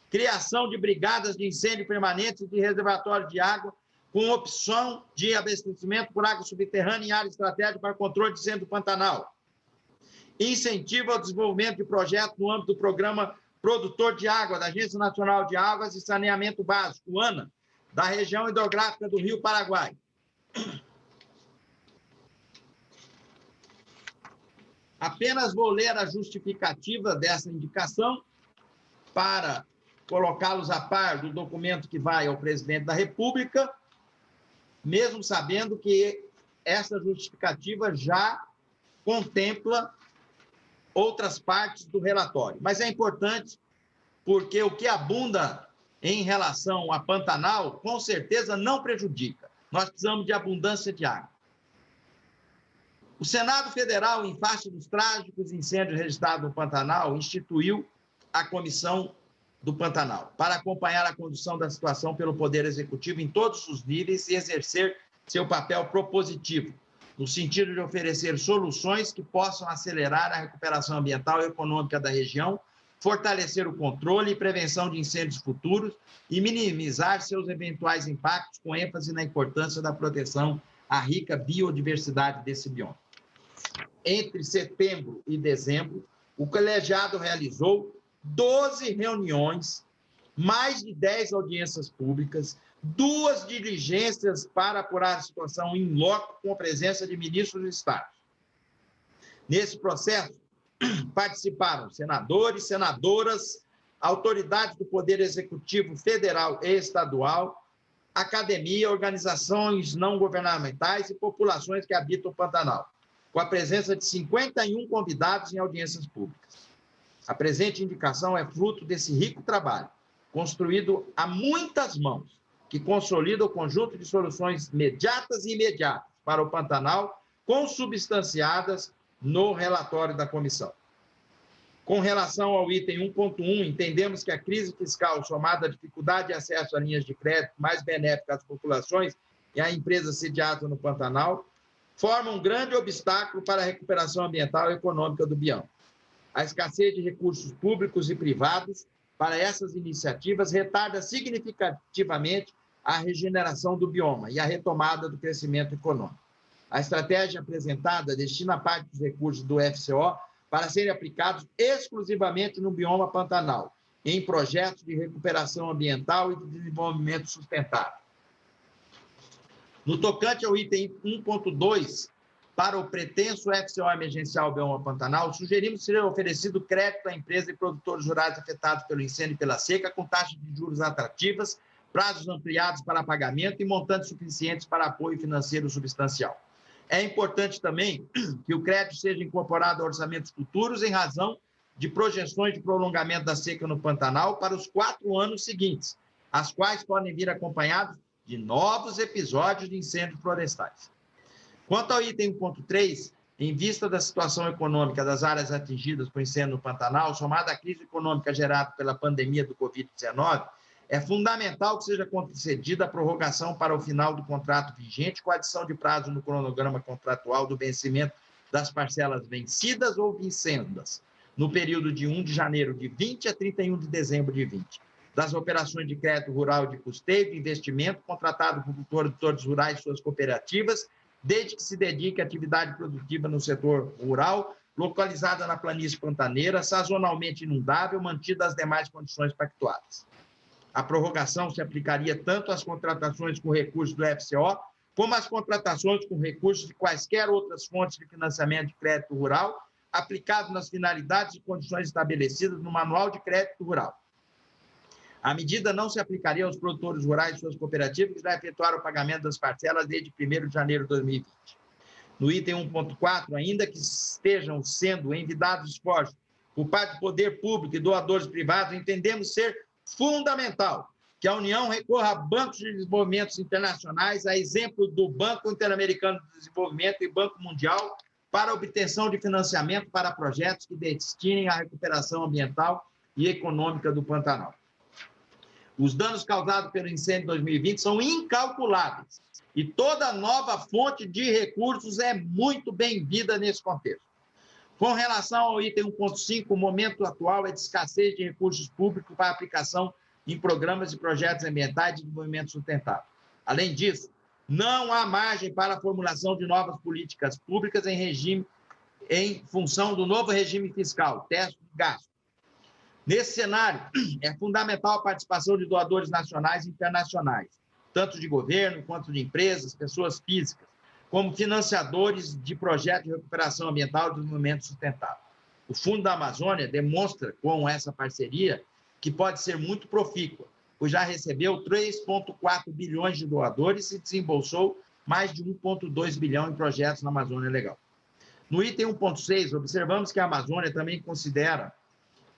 Criação de brigadas de incêndio permanentes e de reservatório de água com opção de abastecimento por água subterrânea em área estratégica para o controle de incêndio do Pantanal. Incentivo ao desenvolvimento de projetos no âmbito do Programa Produtor de Água da Agência Nacional de Águas e Saneamento Básico, ANA, da região hidrográfica do Rio Paraguai. Apenas vou ler a justificativa dessa indicação para colocá-los a par do documento que vai ao presidente da República, mesmo sabendo que essa justificativa já contempla outras partes do relatório. Mas é importante porque o que abunda em relação a Pantanal, com certeza não prejudica. Nós precisamos de abundância de água. O Senado Federal, em face dos trágicos incêndios registrados no Pantanal, instituiu a Comissão do Pantanal para acompanhar a condução da situação pelo Poder Executivo em todos os níveis e exercer seu papel propositivo, no sentido de oferecer soluções que possam acelerar a recuperação ambiental e econômica da região, fortalecer o controle e prevenção de incêndios futuros e minimizar seus eventuais impactos, com ênfase na importância da proteção à rica biodiversidade desse bioma. Entre setembro e dezembro, o colegiado realizou 12 reuniões, mais de 10 audiências públicas, 2 diligências para apurar a situação em loco com a presença de ministros do Estado. Nesse processo, participaram senadores, senadoras, autoridades do Poder Executivo Federal e Estadual, academia, organizações não governamentais e populações que habitam o Pantanal, com a presença de 51 convidados em audiências públicas. A presente indicação é fruto desse rico trabalho, construído a muitas mãos, que consolida o conjunto de soluções imediatas e imediatas para o Pantanal, consubstanciadas no relatório da comissão. Com relação ao item 1.1, entendemos que a crise fiscal, somada à dificuldade de acesso a linhas de crédito mais benéficas às populações e a empresas sediadas no Pantanal, forma um grande obstáculo para a recuperação ambiental e econômica do bioma. A escassez de recursos públicos e privados para essas iniciativas retarda significativamente a regeneração do bioma e a retomada do crescimento econômico. A estratégia apresentada destina parte dos recursos do FCO para serem aplicados exclusivamente no bioma Pantanal, em projetos de recuperação ambiental e de desenvolvimento sustentável. No tocante ao item 1.2, para o pretenso FCO emergencial bioma Pantanal, sugerimos ser oferecido crédito à empresa e produtores rurais afetados pelo incêndio e pela seca, com taxas de juros atrativas, prazos ampliados para pagamento e montantes suficientes para apoio financeiro substancial. É importante também que o crédito seja incorporado a orçamentos futuros em razão de projeções de prolongamento da seca no Pantanal para os 4 anos seguintes, as quais podem vir acompanhados de novos episódios de incêndios florestais. Quanto ao item 1.3, em vista da situação econômica das áreas atingidas por incêndio no Pantanal, somada à crise econômica gerada pela pandemia do Covid-19, é fundamental que seja concedida a prorrogação para o final do contrato vigente, com adição de prazo no cronograma contratual do vencimento das parcelas vencidas ou vincendas, no período de 1 de janeiro de 20 a 31 de dezembro de 20, das operações de crédito rural de custeio de investimento contratado por produtores rurais e suas cooperativas, desde que se dedique à atividade produtiva no setor rural, localizada na planície pantaneira, sazonalmente inundável, mantidas as demais condições pactuadas. A prorrogação se aplicaria tanto às contratações com recursos do FCO, como às contratações com recursos de quaisquer outras fontes de financiamento de crédito rural, aplicado nas finalidades e condições estabelecidas no Manual de Crédito Rural. A medida não se aplicaria aos produtores rurais e suas cooperativas que já efetuaram o pagamento das parcelas desde 1º de janeiro de 2020. No item 1.4, ainda que estejam sendo envidados esforços por parte do poder público e doadores privados, entendemos ser fundamental que a União recorra a bancos de desenvolvimento internacionais, a exemplo do Banco Interamericano de Desenvolvimento e Banco Mundial, para a obtenção de financiamento para projetos que destinem à recuperação ambiental e econômica do Pantanal. Os danos causados pelo incêndio de 2020 são incalculáveis e toda nova fonte de recursos é muito bem-vinda nesse contexto. Com relação ao item 1.5, o momento atual é de escassez de recursos públicos para aplicação em programas e projetos ambientais de desenvolvimento sustentável. Além disso, não há margem para a formulação de novas políticas públicas em função do novo regime fiscal, teto de gasto. Nesse cenário, é fundamental a participação de doadores nacionais e internacionais, tanto de governo quanto de empresas, pessoas físicas, como financiadores de projetos de recuperação ambiental e desenvolvimento sustentável. O Fundo da Amazônia demonstra, com essa parceria, que pode ser muito profícua, pois já recebeu 3,4 bilhões de doadores e desembolsou mais de 1,2 bilhão em projetos na Amazônia Legal. No item 1.6, observamos que a Amazônia também considerada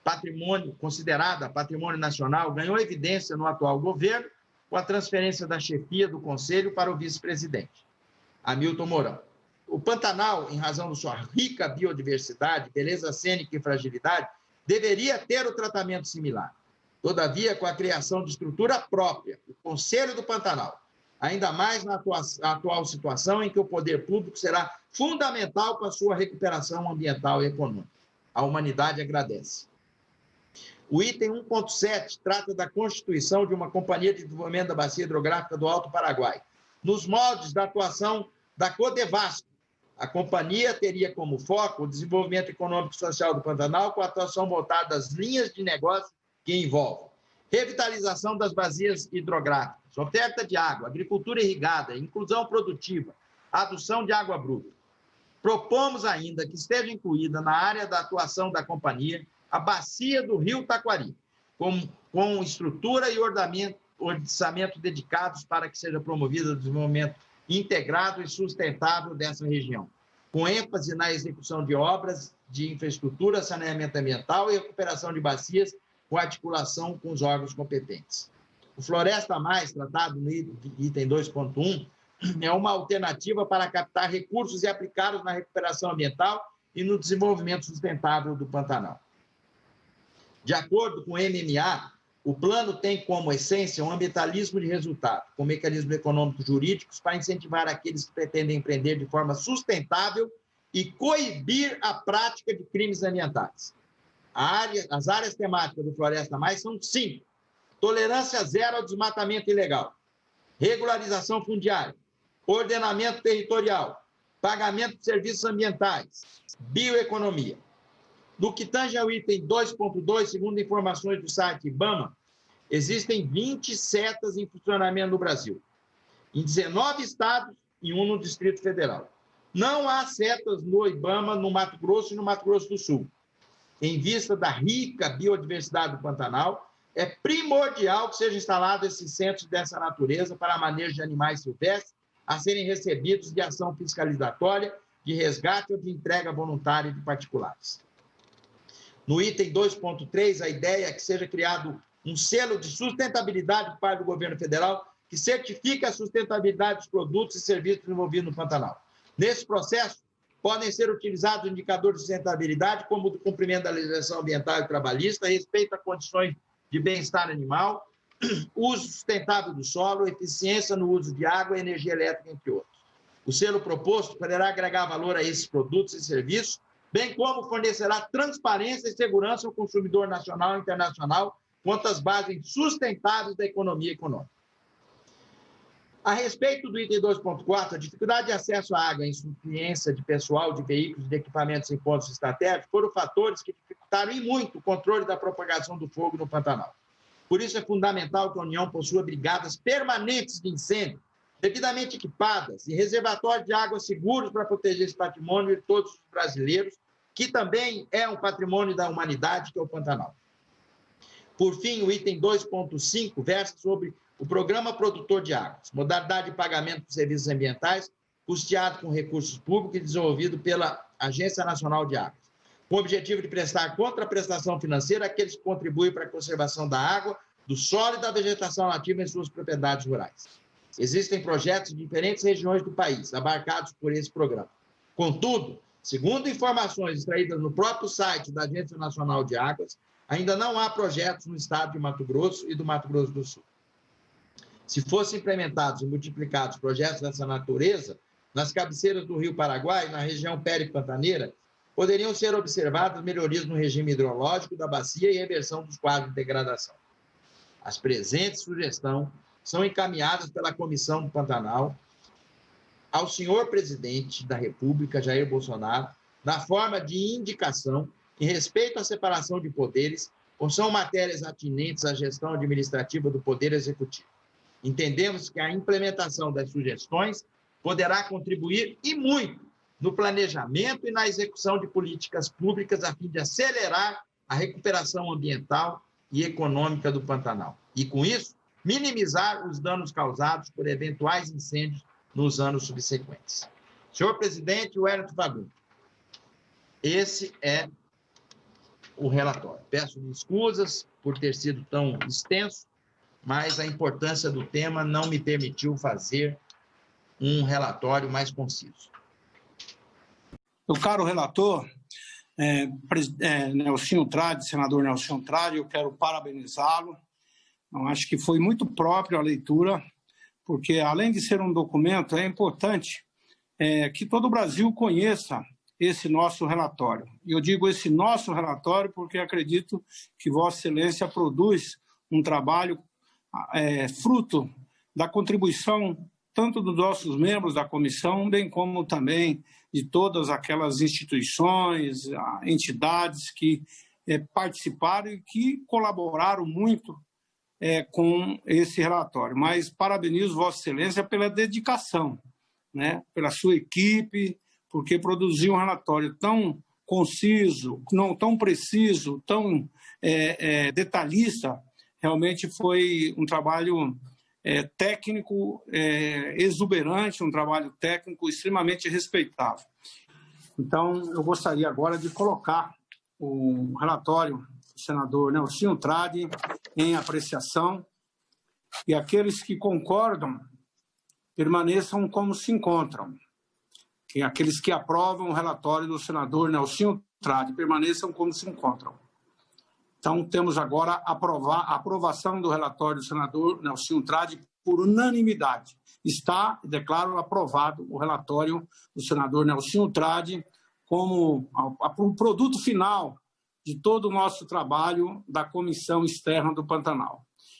patrimônio nacional, ganhou evidência no atual governo com a transferência da chefia do Conselho para o vice-presidente, Hamilton Mourão. O Pantanal, em razão de sua rica biodiversidade, beleza cênica e fragilidade, deveria ter o tratamento similar. Todavia, com a criação de estrutura própria, o Conselho do Pantanal, ainda mais na atual situação em que o poder público será fundamental para a sua recuperação ambiental e econômica. A humanidade agradece. O item 1.7 trata da constituição de uma Companhia de Desenvolvimento da Bacia Hidrográfica do Alto Paraguai, nos moldes da atuação da Codevasf. A companhia teria como foco o desenvolvimento econômico e social do Pantanal, com a atuação voltada às linhas de negócio que envolvem revitalização das bacias hidrográficas, oferta de água, agricultura irrigada, inclusão produtiva, adução de água bruta. Propomos ainda que esteja incluída na área da atuação da companhia a bacia do Rio Taquari, com estrutura e orçamento dedicados para que seja promovido o desenvolvimento integrado e sustentável dessa região, com ênfase na execução de obras de infraestrutura, saneamento ambiental e recuperação de bacias, com articulação com os órgãos competentes. O Floresta Mais, tratado no item 2.1, é uma alternativa para captar recursos e aplicá-los na recuperação ambiental e no desenvolvimento sustentável do Pantanal. De acordo com o MMA, o plano tem como essência um ambientalismo de resultado, com mecanismos econômicos jurídicos para incentivar aqueles que pretendem empreender de forma sustentável e coibir a prática de crimes ambientais. As áreas temáticas do Floresta Mais são 5. Tolerância zero ao desmatamento ilegal, regularização fundiária, ordenamento territorial, pagamento de serviços ambientais, bioeconomia. No que tange ao item 2.2, segundo informações do site IBAMA, existem 20 setas em funcionamento no Brasil, em 19 estados e 1 no Distrito Federal. Não há setas no IBAMA no Mato Grosso e no Mato Grosso do Sul. Em vista da rica biodiversidade do Pantanal, é primordial que sejam instalados esses centros dessa natureza para manejo de animais silvestres a serem recebidos de ação fiscalizatória, de resgate ou de entrega voluntária de particulares. No item 2.3, a ideia é que seja criado um selo de sustentabilidade por parte do governo federal que certifique a sustentabilidade dos produtos e serviços envolvidos no Pantanal. Nesse processo, podem ser utilizados indicadores de sustentabilidade, como o do cumprimento da legislação ambiental e trabalhista, respeito a condições de bem-estar animal, uso sustentável do solo, eficiência no uso de água e energia elétrica, entre outros. O selo proposto poderá agregar valor a esses produtos e serviços, bem como fornecerá transparência e segurança ao consumidor nacional e internacional quanto às bases sustentáveis da economia econômica. A respeito do item 2.4, a dificuldade de acesso à água e a insuficiência de pessoal, de veículos e de equipamentos em pontos estratégicos foram fatores que dificultaram em muito o controle da propagação do fogo no Pantanal. Por isso é fundamental que a União possua brigadas permanentes de incêndio, devidamente equipadas, e reservatórios de água seguros para proteger esse patrimônio de todos os brasileiros, que também é um patrimônio da humanidade, que é o Pantanal. Por fim, o item 2.5 versa sobre o Programa Produtor de Águas, modalidade de pagamento de serviços ambientais, custeado com recursos públicos e desenvolvido pela Agência Nacional de Águas, com o objetivo de prestar contraprestação financeira àqueles que contribuem para a conservação da água, do solo e da vegetação nativa em suas propriedades rurais. Existem projetos em diferentes regiões do país, abarcados por esse programa. Contudo, segundo informações extraídas no próprio site da Agência Nacional de Águas, ainda não há projetos no estado de Mato Grosso e do Mato Grosso do Sul. Se fossem implementados e multiplicados projetos dessa natureza, nas cabeceiras do Rio Paraguai, na região peripantaneira, poderiam ser observadas melhorias no regime hidrológico da bacia e reversão dos quadros de degradação. As presentes sugestões são encaminhadas pela Comissão do Pantanal ao senhor presidente da República, Jair Bolsonaro, na forma de indicação em respeito à separação de poderes, ou são matérias atinentes à gestão administrativa do Poder Executivo. Entendemos que a implementação das sugestões poderá contribuir e muito no planejamento e na execução de políticas públicas a fim de acelerar a recuperação ambiental e econômica do Pantanal. E, com isso, minimizar os danos causados por eventuais incêndios nos anos subsequentes. Senhor presidente Wellington Fagundes, esse é o relatório. Peço desculpas por ter sido tão extenso, mas a importância do tema não me permitiu fazer um relatório mais conciso. Meu caro relator, Nelsinho Trade, senador Nelsinho Trade, eu quero parabenizá-lo. Eu acho que foi muito próprio a leitura, porque, além de ser um documento, é importante que todo o Brasil conheça esse nosso relatório. E eu digo esse nosso relatório porque acredito que Vossa Excelência produz um trabalho fruto da contribuição tanto dos nossos membros da comissão, bem como também de todas aquelas instituições, entidades que participaram e que colaboraram muito com esse relatório. Mas parabenizo Vossa Excelência pela dedicação, né, pela sua equipe, porque produzir um relatório tão conciso, não tão preciso, tão detalhista, realmente foi um trabalho técnico exuberante, um trabalho técnico extremamente respeitável. Então, eu gostaria agora de colocar o relatório do senador Nelsinho Trade em apreciação, e aqueles que concordam permaneçam como se encontram. E aqueles que aprovam o relatório do senador Nelsinho Trade permaneçam como se encontram. Então, temos agora a aprovação do relatório do senador Nelsinho Trade por unanimidade. Está, declaro, aprovado o relatório do senador Nelsinho Trade como o produto final de todo o nosso trabalho da Comissão Externa do Pantanal.